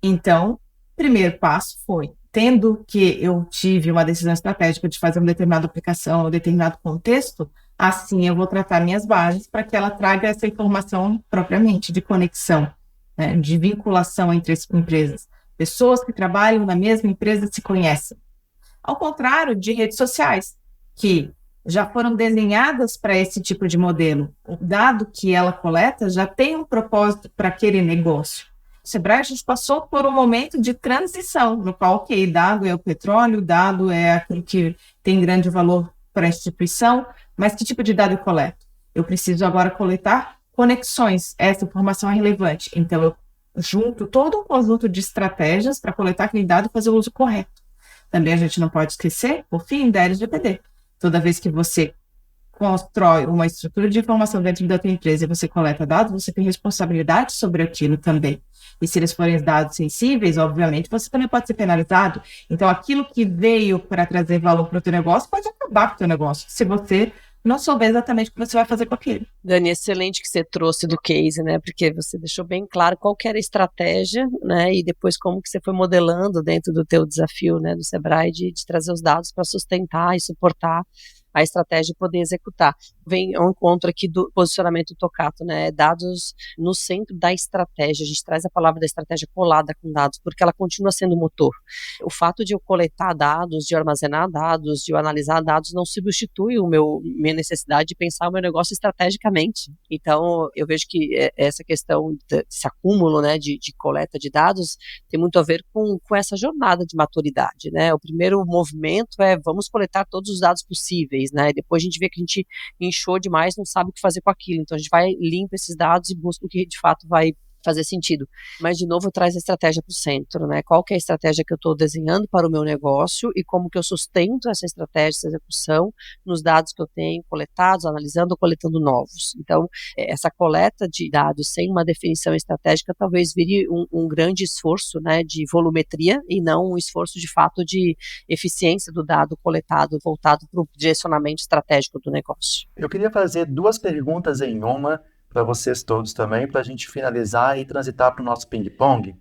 Então, o primeiro passo foi, tendo que eu tive uma decisão estratégica de fazer uma determinada aplicação, um determinado contexto, assim eu vou tratar minhas bases para que ela traga essa informação propriamente de conexão, né, de vinculação entre as empresas. Pessoas que trabalham na mesma empresa se conhecem. Ao contrário de redes sociais, que já foram desenhadas para esse tipo de modelo. O dado que ela coleta já tem um propósito para aquele negócio. O Sebrae, a gente passou por um momento de transição, no qual, ok, dado é o petróleo, dado é aquilo que tem grande valor para a instituição, mas que tipo de dado eu coleto? Eu preciso agora coletar conexões, essa informação é relevante. Então, eu junto todo um conjunto de estratégias para coletar aquele dado e fazer o uso correto. Também a gente não pode esquecer, por fim, da LGPD. Toda vez que você constrói uma estrutura de informação dentro da tua empresa e você coleta dados, você tem responsabilidade sobre aquilo também. E se eles forem dados sensíveis, obviamente, você também pode ser penalizado. Então, aquilo que veio para trazer valor para o teu negócio pode acabar com o teu negócio, se você não souber exatamente o que você vai fazer com aquilo. Dani, excelente que você trouxe do case, né? Porque você deixou bem claro qual que era a estratégia, né? E depois como que você foi modelando dentro do teu desafio, né? Do Sebrae de trazer os dados para sustentar e suportar a estratégia e poder executar. Vem ao encontro aqui do posicionamento Tocato, né? Dados no centro da estratégia. A gente traz a palavra da estratégia colada com dados, porque ela continua sendo o motor. O fato de eu coletar dados, de eu armazenar dados, de eu analisar dados, não substitui minha necessidade de pensar o meu negócio estrategicamente. Então, eu vejo que essa questão desse acúmulo, né, de coleta de dados tem muito a ver com essa jornada de maturidade, né? O primeiro movimento é vamos coletar todos os dados possíveis, né? E depois a gente vê que a gente inchou demais, não sabe o que fazer com aquilo. Então a gente vai, limpa esses dados e busca o que de fato vai fazer sentido. Mas, de novo, traz a estratégia para o centro, né? Qual que é a estratégia que eu estou desenhando para o meu negócio e como que eu sustento essa estratégia, essa execução nos dados que eu tenho coletados, analisando ou coletando novos. Então, essa coleta de dados sem uma definição estratégica talvez vire um grande esforço, né, de volumetria e não um esforço, de fato, de eficiência do dado coletado voltado para o direcionamento estratégico do negócio. Eu queria fazer 2 perguntas em uma, para vocês todos também, para a gente finalizar e transitar para o nosso ping-pong.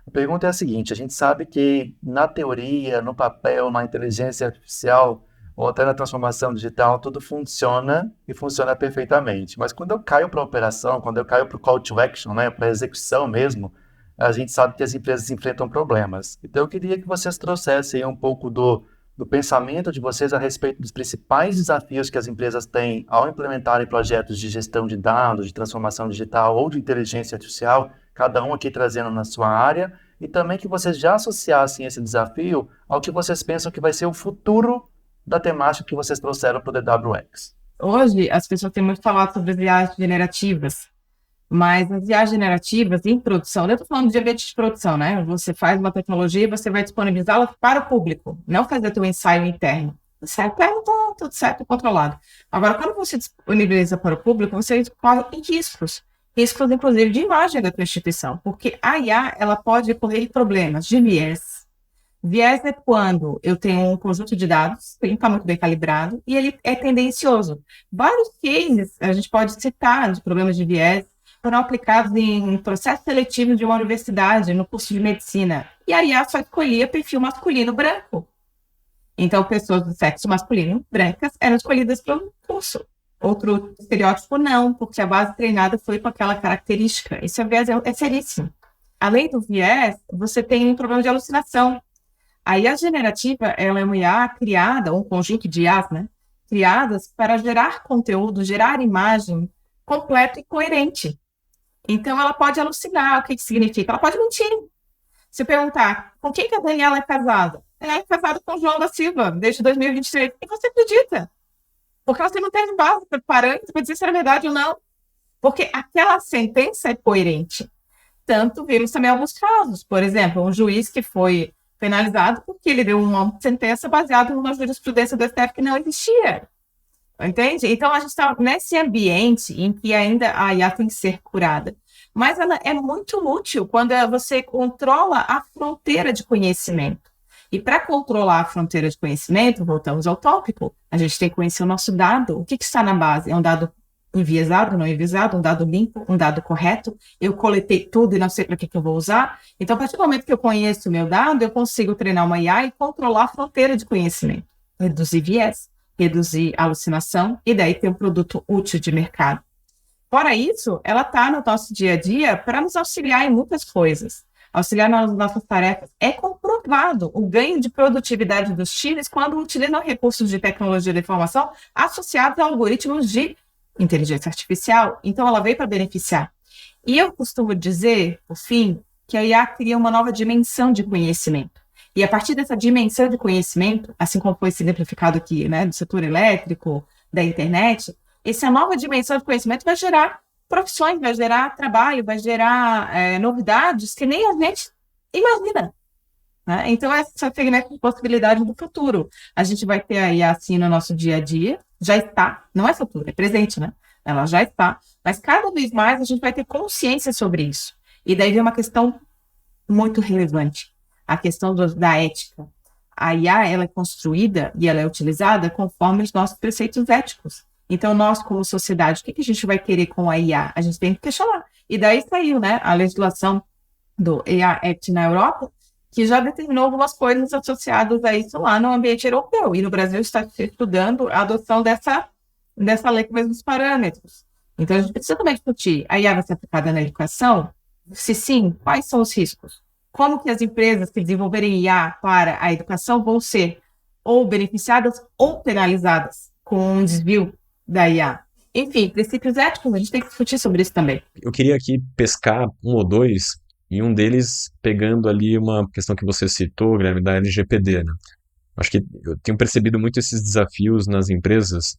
A pergunta é a seguinte: a gente sabe que na teoria, no papel, na inteligência artificial ou até na transformação digital, tudo funciona e funciona perfeitamente. Mas quando eu caio para a operação, quando eu caio para o call to action, né, para a execução mesmo, a gente sabe que as empresas enfrentam problemas. Então eu queria que vocês trouxessem um pouco do pensamento de vocês a respeito dos principais desafios que as empresas têm ao implementarem projetos de gestão de dados, de transformação digital ou de inteligência artificial, cada um aqui trazendo na sua área, e também que vocês já associassem esse desafio ao que vocês pensam que vai ser o futuro da temática que vocês trouxeram para o DWX. Hoje, as pessoas têm muito falado sobre as viagens generativas, mas as viagens generativas em produção, eu estou falando de ambiente de produção, né? Você faz uma tecnologia e você vai disponibilizá-la para o público, não fazer teu ensaio interno. O ensaio interno está tudo certo e controlado. Agora, quando você disponibiliza para o público, você corre riscos, inclusive de imagem da tua instituição, porque a IA, ela pode correr problemas de viés. Viés é quando eu tenho um conjunto de dados, que não está muito bem calibrado, e ele é tendencioso. Vários cases a gente pode citar de problemas de viés foram aplicados em processo seletivo de uma universidade, no curso de medicina. E a IA só escolhia perfil masculino branco. Então, pessoas do sexo masculino brancas eram escolhidas para o curso. Outro estereótipo não, porque a base treinada foi com aquela característica. Esse viés é seríssimo. Além do viés, você tem um problema de alucinação. A IA generativa, ela é uma IA criada, um conjunto de IAs, né? Criadas para gerar conteúdo, gerar imagem completo e coerente. Então, ela pode alucinar. O que significa? Ela pode mentir. Se perguntar, com quem que a Daniela é casada? Ela é casada com o João da Silva, desde 2023. E você acredita? Porque você não tem base para parâmetro para dizer se é verdade ou não. Porque aquela sentença é coerente. Tanto vimos também alguns casos. Por exemplo, um juiz que foi penalizado porque ele deu uma sentença baseada numa jurisprudência do STF que não existia. Entende? Então, a gente está nesse ambiente em que ainda a IA tem que ser curada. Mas ela é muito útil quando você controla a fronteira de conhecimento. E para controlar a fronteira de conhecimento, voltamos ao tópico, a gente tem que conhecer o nosso dado. O que está na base? É um dado enviesado, não enviesado, um dado limpo, um dado correto? Eu coletei tudo e não sei para que eu vou usar? Então, a partir do momento que eu conheço o meu dado, eu consigo treinar uma IA e controlar a fronteira de conhecimento. Reduzir viés, reduzir a alucinação e daí ter um produto útil de mercado. Fora isso, ela está no nosso dia a dia para nos auxiliar em muitas coisas. Auxiliar nas nossas tarefas. É comprovado o ganho de produtividade dos times quando utilizam recursos de tecnologia da informação associados a algoritmos de inteligência artificial. Então, ela veio para beneficiar. E eu costumo dizer, por fim, que a IA cria uma nova dimensão de conhecimento. E a partir dessa dimensão de conhecimento, assim como foi exemplificado aqui, né, do setor elétrico, da internet, essa nova dimensão de conhecimento vai gerar profissões, vai gerar trabalho, vai gerar novidades que nem a gente imagina. Né? Então, essa é a segmento de possibilidade do futuro. A gente vai ter aí assim no nosso dia a dia, já está, não é futuro, é presente, né? Ela já está, mas cada vez mais a gente vai ter consciência sobre isso. E daí vem uma questão muito relevante, a questão da ética. A IA, ela é construída e ela é utilizada conforme os nossos preceitos éticos. Então, nós, como sociedade, o que a gente vai querer com a IA? A gente tem que questionar. E daí saiu, né, a legislação do AI Act na Europa, que já determinou algumas coisas associadas a isso lá no ambiente europeu. E no Brasil está se estudando a adoção dessa lei com os mesmos parâmetros. Então, a gente precisa também discutir, a IA vai ser aplicada na educação? Se sim, quais são os riscos? Como que as empresas que desenvolverem IA para a educação vão ser ou beneficiadas ou penalizadas com um desvio da IA? Enfim, princípios éticos, a gente tem que discutir sobre isso também. Eu queria aqui pescar um ou dois, e um deles pegando ali uma questão que você citou, Guilherme, da LGPD, né? Acho que eu tenho percebido muito esses desafios nas empresas,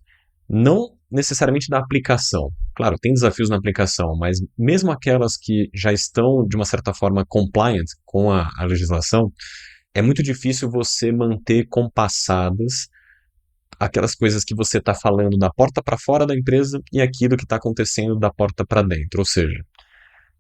não necessariamente da aplicação. Claro, tem desafios na aplicação, mas mesmo aquelas que já estão, de uma certa forma, compliant com a legislação, é muito difícil você manter compassadas aquelas coisas que você está falando da porta para fora da empresa e aquilo que está acontecendo da porta para dentro. Ou seja,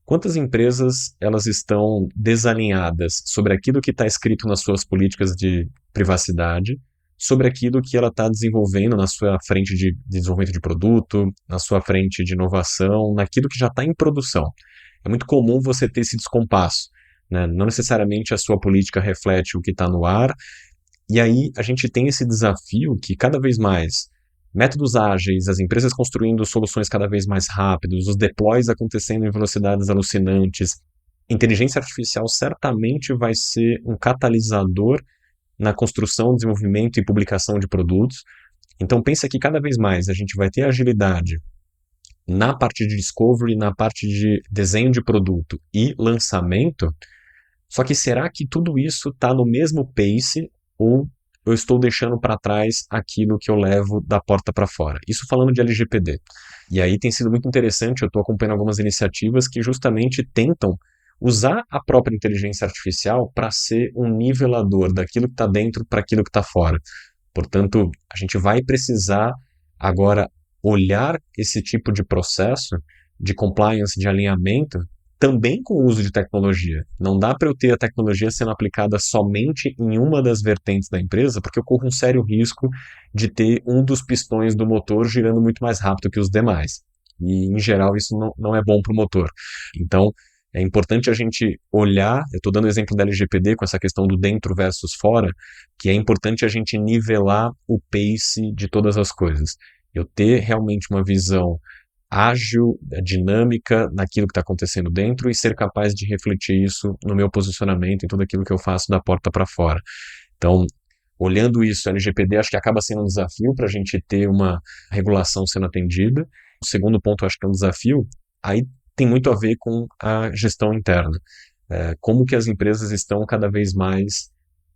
quantas empresas elas estão desalinhadas sobre aquilo que está escrito nas suas políticas de privacidade, sobre aquilo que ela está desenvolvendo na sua frente de desenvolvimento de produto, na sua frente de inovação, naquilo que já está em produção. É muito comum você ter esse descompasso, né? Não necessariamente a sua política reflete o que está no ar, e aí a gente tem esse desafio que cada vez mais métodos ágeis, as empresas construindo soluções cada vez mais rápidos, os deploys acontecendo em velocidades alucinantes. Inteligência artificial certamente vai ser um catalisador na construção, desenvolvimento e publicação de produtos. Então pensa que cada vez mais a gente vai ter agilidade na parte de discovery, na parte de desenho de produto e lançamento. Só que será que tudo isso está no mesmo pace ou eu estou deixando para trás aquilo que eu levo da porta para fora? Isso falando de LGPD. E aí tem sido muito interessante, eu estou acompanhando algumas iniciativas que justamente tentam usar a própria inteligência artificial para ser um nivelador daquilo que está dentro para aquilo que está fora. Portanto, a gente vai precisar agora olhar esse tipo de processo de compliance, de alinhamento, também com o uso de tecnologia. Não dá para eu ter a tecnologia sendo aplicada somente em uma das vertentes da empresa, porque eu corro um sério risco de ter um dos pistões do motor girando muito mais rápido que os demais. E, em geral, isso não é bom para o motor. Então, é importante a gente olhar, eu estou dando o exemplo da LGPD com essa questão do dentro versus fora, que é importante a gente nivelar o pace de todas as coisas. Eu ter realmente uma visão ágil, dinâmica naquilo que está acontecendo dentro e ser capaz de refletir isso no meu posicionamento, em tudo aquilo que eu faço da porta para fora. Então, olhando isso, a LGPD acho que acaba sendo um desafio para a gente ter uma regulação sendo atendida. O segundo ponto, acho que é um desafio, aí tem muito a ver com a gestão interna. Como que as empresas estão cada vez mais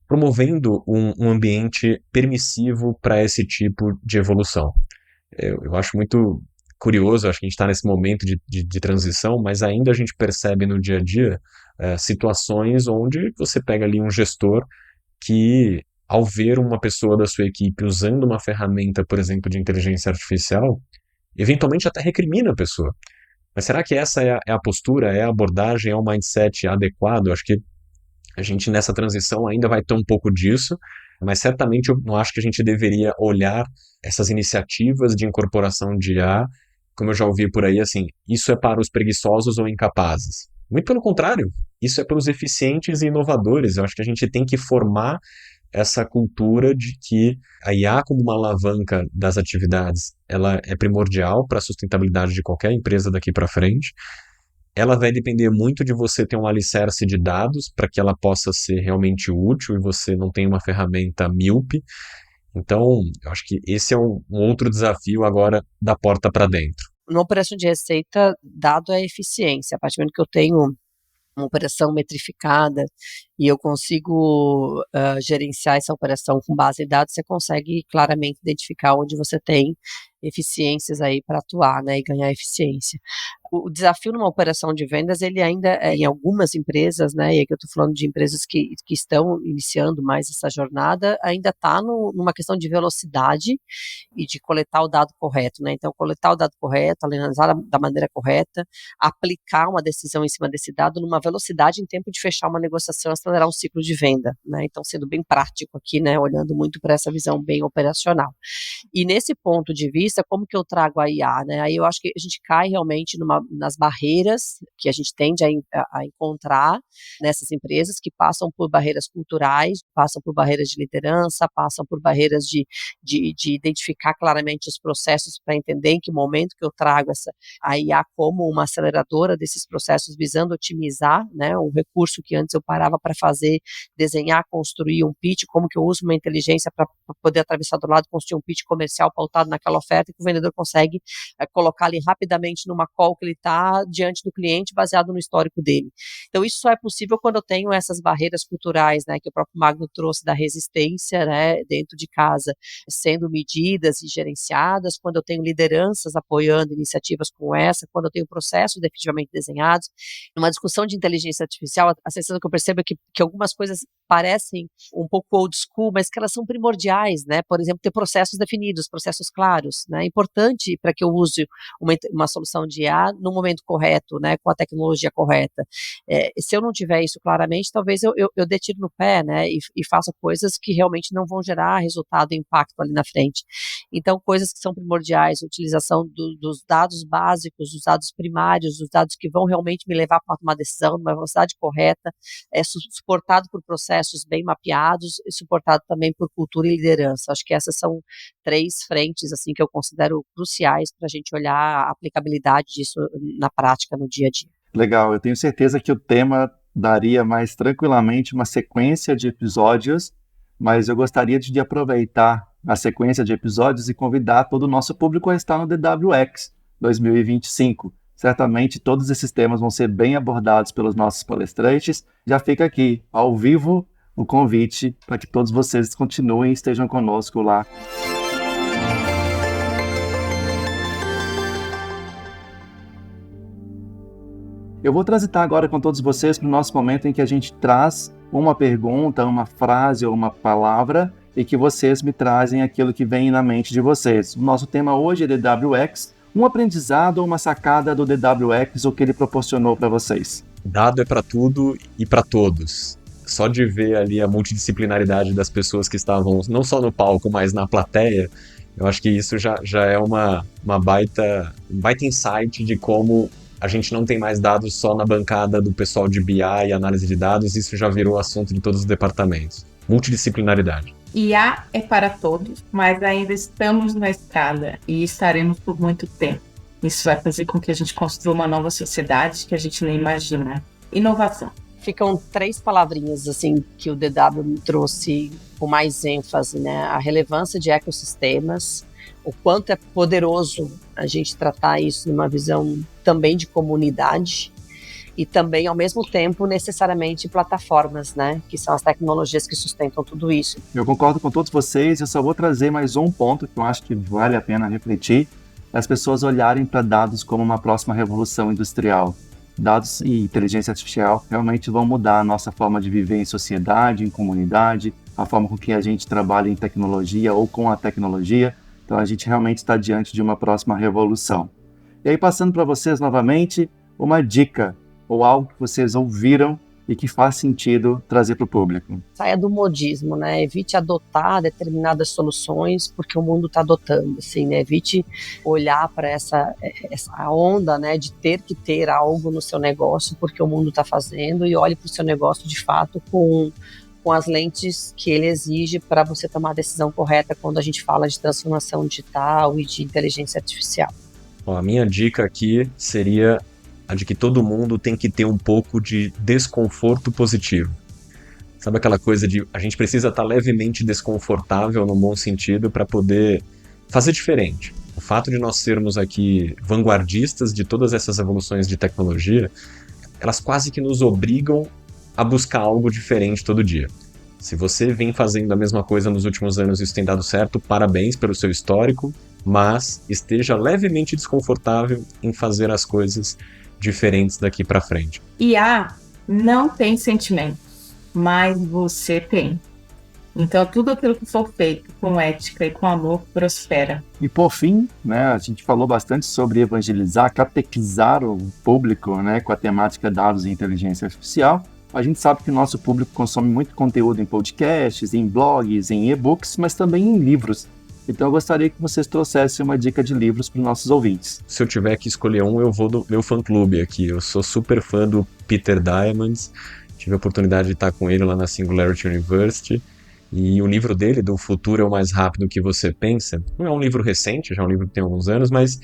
promovendo um ambiente permissivo para esse tipo de evolução. Eu acho muito curioso, acho que a gente está nesse momento de transição, mas ainda a gente percebe no dia a dia situações onde você pega ali um gestor que, ao ver uma pessoa da sua equipe usando uma ferramenta, por exemplo, de inteligência artificial, eventualmente até recrimina a pessoa. Mas será que essa é a postura, é a abordagem, é o mindset adequado? Acho que a gente nessa transição ainda vai ter um pouco disso, mas certamente eu não acho que a gente deveria olhar essas iniciativas de incorporação de IA, como eu já ouvi por aí, assim, isso é para os preguiçosos ou incapazes. Muito pelo contrário, isso é para os eficientes e inovadores. Eu acho que a gente tem que formar essa cultura de que a IA como uma alavanca das atividades, ela é primordial para a sustentabilidade de qualquer empresa daqui para frente. Ela vai depender muito de você ter um alicerce de dados para que ela possa ser realmente útil e você não tenha uma ferramenta míope. Então, eu acho que esse é um outro desafio agora da porta para dentro. Numa operação de receita, dado a eficiência, a partir do momento que eu tenho uma operação metrificada e eu consigo gerenciar essa operação com base em dados, você consegue claramente identificar onde você tem eficiências aí para atuar, né, e ganhar eficiência. O desafio numa operação de vendas, ele ainda é em algumas empresas, né, e aqui eu estou falando de empresas que estão iniciando mais essa jornada, ainda está numa questão de velocidade e de coletar o dado correto, né, então coletar o dado correto, analisar da maneira correta, aplicar uma decisão em cima desse dado numa velocidade em tempo de fechar uma negociação, acelerar um ciclo de venda, né, então sendo bem prático aqui, né, olhando muito para essa visão bem operacional. E nesse ponto de vista, como que eu trago a IA, né, aí eu acho que a gente cai realmente nas barreiras que a gente tende a encontrar nessas empresas, que passam por barreiras culturais, passam por barreiras de liderança, passam por barreiras de identificar claramente os processos para entender em que momento que eu trago a IA como uma aceleradora desses processos, visando otimizar, né, um recurso que antes eu parava para fazer, desenhar, construir um pitch, como que eu uso uma inteligência para poder atravessar do lado, construir um pitch comercial pautado naquela oferta, que o vendedor consegue colocar ali rapidamente numa call que ele está diante do cliente, baseado no histórico dele. Então, isso só é possível quando eu tenho essas barreiras culturais, né, que o próprio Magno trouxe da resistência, né, dentro de casa, sendo medidas e gerenciadas, quando eu tenho lideranças apoiando iniciativas como essa, quando eu tenho processos definitivamente desenhados. Numa discussão de inteligência artificial, a sensação que eu percebo é que algumas coisas parecem um pouco old school, mas que elas são primordiais, né? Por exemplo, ter processos definidos, processos claros, né? É importante para que eu use uma solução de IA no momento correto, né? Com a tecnologia correta. Se eu não tiver isso claramente, talvez eu dê tiro no pé, né? E faça coisas que realmente não vão gerar resultado e impacto ali na frente. Então, coisas que são primordiais, utilização dos dados básicos, dos dados primários, dos dados que vão realmente me levar para tomar decisão numa velocidade correta, suportado por processos bem mapeados e suportado também por cultura e liderança. Acho que essas são 3 frentes assim que eu considero cruciais para a gente olhar a aplicabilidade disso na prática, no dia a dia. Legal, eu tenho certeza que o tema daria mais tranquilamente uma sequência de episódios, mas eu gostaria de aproveitar a sequência de episódios e convidar todo o nosso público a estar no DWX 2025. Certamente todos esses temas vão ser bem abordados pelos nossos palestrantes. Já fica aqui, ao vivo, o convite para que todos vocês continuem e estejam conosco lá. Eu vou transitar agora com todos vocês para o nosso momento em que a gente traz uma pergunta, uma frase ou uma palavra e que vocês me trazem aquilo que vem na mente de vocês. O nosso tema hoje é DWX, um aprendizado ou uma sacada do DWX, o que ele proporcionou para vocês. Dado é para tudo e para todos. Só de ver ali a multidisciplinaridade das pessoas que estavam não só no palco, mas na plateia, eu acho que isso já é uma baita insight de como a gente não tem mais dados só na bancada do pessoal de BI e análise de dados, isso já virou assunto de todos os departamentos. Multidisciplinaridade. IA é para todos, mas ainda estamos na estrada e estaremos por muito tempo. Isso vai fazer com que a gente construa uma nova sociedade que a gente nem imagina. Inovação. Ficam 3 palavrinhas assim que o DW me trouxe com mais ênfase, né? A relevância de ecossistemas, o quanto é poderoso a gente tratar isso numa visão também de comunidade e também, ao mesmo tempo, necessariamente plataformas, né? Que são as tecnologias que sustentam tudo isso. Eu concordo com todos vocês, eu só vou trazer mais um ponto que eu acho que vale a pena refletir, as pessoas olharem para dados como uma próxima revolução industrial. Dados e inteligência artificial realmente vão mudar a nossa forma de viver em sociedade, em comunidade, a forma com que a gente trabalha em tecnologia ou com a tecnologia. Então a gente realmente está diante de uma próxima revolução. E aí, passando para vocês novamente, uma dica ou algo que vocês ouviram e que faz sentido trazer para o público. Saia do modismo, né? Evite adotar determinadas soluções porque o mundo está adotando, assim, né? Evite olhar para essa onda, né, de ter que ter algo no seu negócio porque o mundo está fazendo, e olhe para o seu negócio de fato com as lentes que ele exige para você tomar a decisão correta quando a gente fala de transformação digital e de inteligência artificial. Bom, a minha dica aqui seria a de que todo mundo tem que ter um pouco de desconforto positivo. Sabe aquela coisa de a gente precisa estar levemente desconfortável no bom sentido para poder fazer diferente. O fato de nós sermos aqui vanguardistas de todas essas evoluções de tecnologia, elas quase que nos obrigam a buscar algo diferente todo dia. Se você vem fazendo a mesma coisa nos últimos anos e isso tem dado certo, parabéns pelo seu histórico, mas esteja levemente desconfortável em fazer as coisas diferentes daqui para frente. IA não tem sentimentos, mas você tem. Então, tudo aquilo que for feito com ética e com amor prospera. E por fim, né, a gente falou bastante sobre evangelizar, catequizar o público, né, com a temática dados e inteligência artificial. A gente sabe que o nosso público consome muito conteúdo em podcasts, em blogs, em e-books, mas também em livros. Então eu gostaria que vocês trouxessem uma dica de livros para os nossos ouvintes. Se eu tiver que escolher um, eu vou do meu fã-clube aqui. Eu sou super fã do Peter Diamandis. Tive a oportunidade de estar com ele lá na Singularity University. E o livro dele, do Futuro é o Mais Rápido que Você Pensa, não é um livro recente, já é um livro que tem alguns anos, mas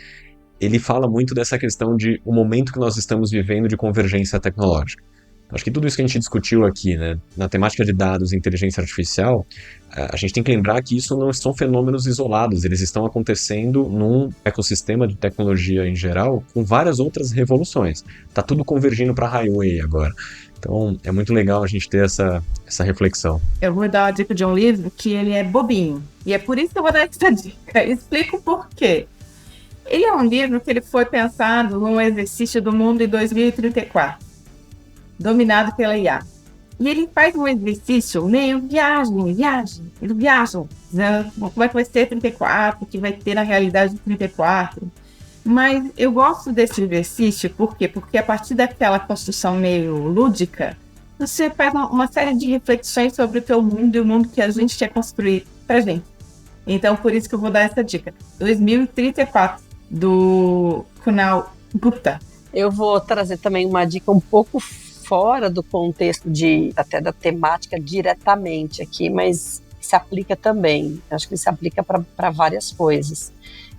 ele fala muito dessa questão de o momento que nós estamos vivendo de convergência tecnológica. Acho que tudo isso que a gente discutiu aqui, né, na temática de dados e inteligência artificial, a gente tem que lembrar que isso não são fenômenos isolados, eles estão acontecendo num ecossistema de tecnologia em geral, com várias outras revoluções. Está tudo convergindo para a highway agora. Então, é muito legal a gente ter essa reflexão. Eu vou dar uma dica de um livro que ele é bobinho. E é por isso que eu vou dar essa dica. Explico o porquê. Ele é um livro que ele foi pensado num exercício do mundo em 2034, dominado pela IA. E ele faz um exercício meio viagem. Eles viajam. Né? Como é que vai ser 34, o que vai ter na realidade de 34. Mas eu gosto desse exercício, por quê? Porque a partir daquela construção meio lúdica, você faz uma série de reflexões sobre o teu mundo e o mundo que a gente quer construir pra gente. Então, por isso que eu vou dar essa dica. 2034, do Kunal Gupta. Eu vou trazer também uma dica um pouco fora do contexto até da temática diretamente aqui, mas se aplica também. Acho que se aplica para várias coisas.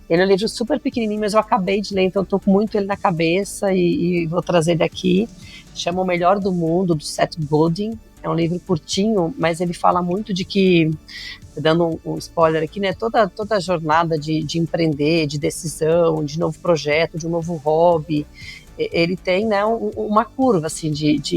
Ele é um livro super pequenininho, mas eu acabei de ler, então eu estou com muito ele na cabeça e vou trazer ele aqui. Chama O Melhor do Mundo, do Seth Godin. É um livro curtinho, mas ele fala muito de que, dando um spoiler aqui, né, toda a jornada de empreender, de decisão, de novo projeto, de um novo hobby, ele tem, né, uma curva, assim,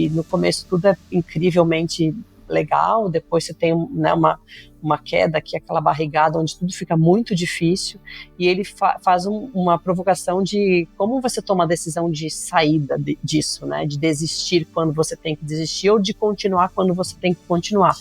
no começo tudo é incrivelmente legal, depois você tem, né, uma queda aqui, aquela barrigada onde tudo fica muito difícil, e ele faz uma provocação de como você toma a decisão de saída disso, né, de desistir quando você tem que desistir ou de continuar quando você tem que continuar.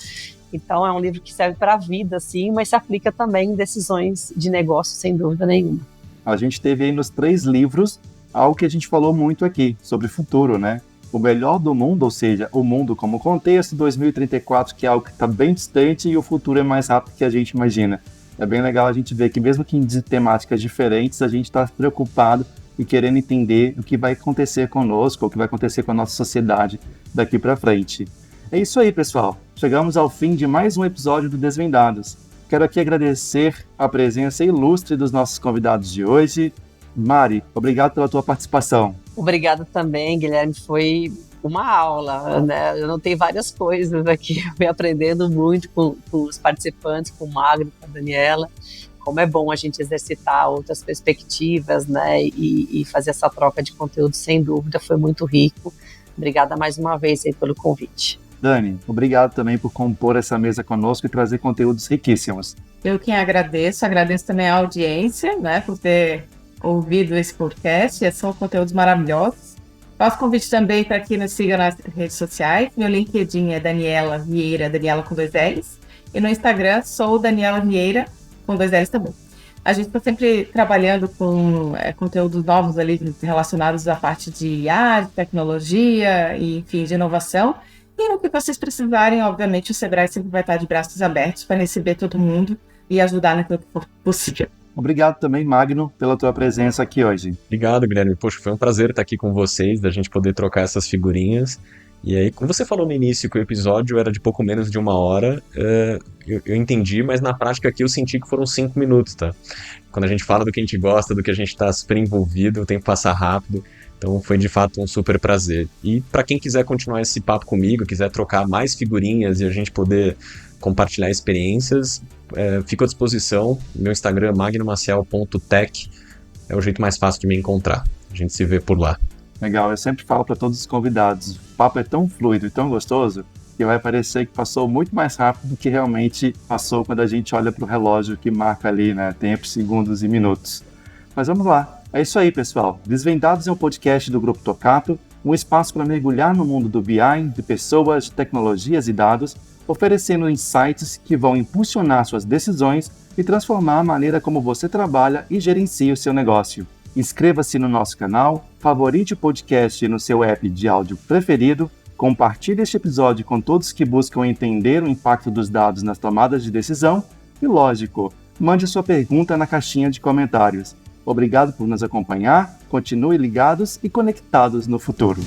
Então é um livro que serve para a vida, assim, mas se aplica também em decisões de negócio, sem dúvida nenhuma. A gente teve aí nos 3 livros algo que a gente falou muito aqui, sobre futuro, né? O melhor do mundo, ou seja, o mundo como contexto, 2034, que é algo que está bem distante, e o futuro é mais rápido que a gente imagina. É bem legal a gente ver que mesmo que em temáticas diferentes, a gente está preocupado e querendo entender o que vai acontecer conosco, o que vai acontecer com a nossa sociedade daqui para frente. É isso aí, pessoal. Chegamos ao fim de mais um episódio do Desvendados. Quero aqui agradecer a presença ilustre dos nossos convidados de hoje. Mari, obrigado pela tua participação. Obrigada também, Guilherme, foi uma aula, né? Eu notei várias coisas aqui, eu fui aprendendo muito com os participantes, com o Magno, com a Daniela, como é bom a gente exercitar outras perspectivas, né? E fazer essa troca de conteúdo, sem dúvida, foi muito rico. Obrigada mais uma vez aí pelo convite. Dani, obrigado também por compor essa mesa conosco e trazer conteúdos riquíssimos. Eu quem agradeço também a audiência, né, por ter ouvido esse podcast, são conteúdos maravilhosos. Faço convite também para que nos siga nas redes sociais. Meu LinkedIn é Daniela Vieira, Daniela com 2 L's. E no Instagram sou Daniela Vieira, com 2 L's também. A gente está sempre trabalhando com conteúdos novos ali relacionados à parte de IA, de tecnologia, e, enfim, de inovação. E no que vocês precisarem, obviamente, o Sebrae sempre vai estar de braços abertos para receber todo mundo e ajudar naquilo que for possível. Obrigado também, Magno, pela tua presença aqui hoje. Obrigado, Guilherme. Poxa, foi um prazer estar aqui com vocês, da gente poder trocar essas figurinhas. E aí, como você falou no início que o episódio era de pouco menos de 1 hora, eu entendi, mas na prática aqui eu senti que foram 5 minutos, tá? Quando a gente fala do que a gente gosta, do que a gente está super envolvido, o tempo passa rápido. Então foi de fato um super prazer. E para quem quiser continuar esse papo comigo, quiser trocar mais figurinhas e a gente poder compartilhar experiências, fico à disposição. Meu Instagram é magnomaciel.tech, é o jeito mais fácil de me encontrar. A gente se vê por lá. Legal, eu sempre falo para todos os convidados, o papo é tão fluido e tão gostoso que vai parecer que passou muito mais rápido do que realmente passou quando a gente olha para o relógio que marca ali, né, tempos, segundos e minutos. Mas vamos lá. É isso aí, pessoal. Desvendados é um podcast do Grupo Tocato, um espaço para mergulhar no mundo do BI, de pessoas, de tecnologias e dados, oferecendo insights que vão impulsionar suas decisões e transformar a maneira como você trabalha e gerencia o seu negócio. Inscreva-se no nosso canal, favorite o podcast no seu app de áudio preferido, compartilhe este episódio com todos que buscam entender o impacto dos dados nas tomadas de decisão e, lógico, mande sua pergunta na caixinha de comentários. Obrigado por nos acompanhar, continue ligados e conectados no futuro.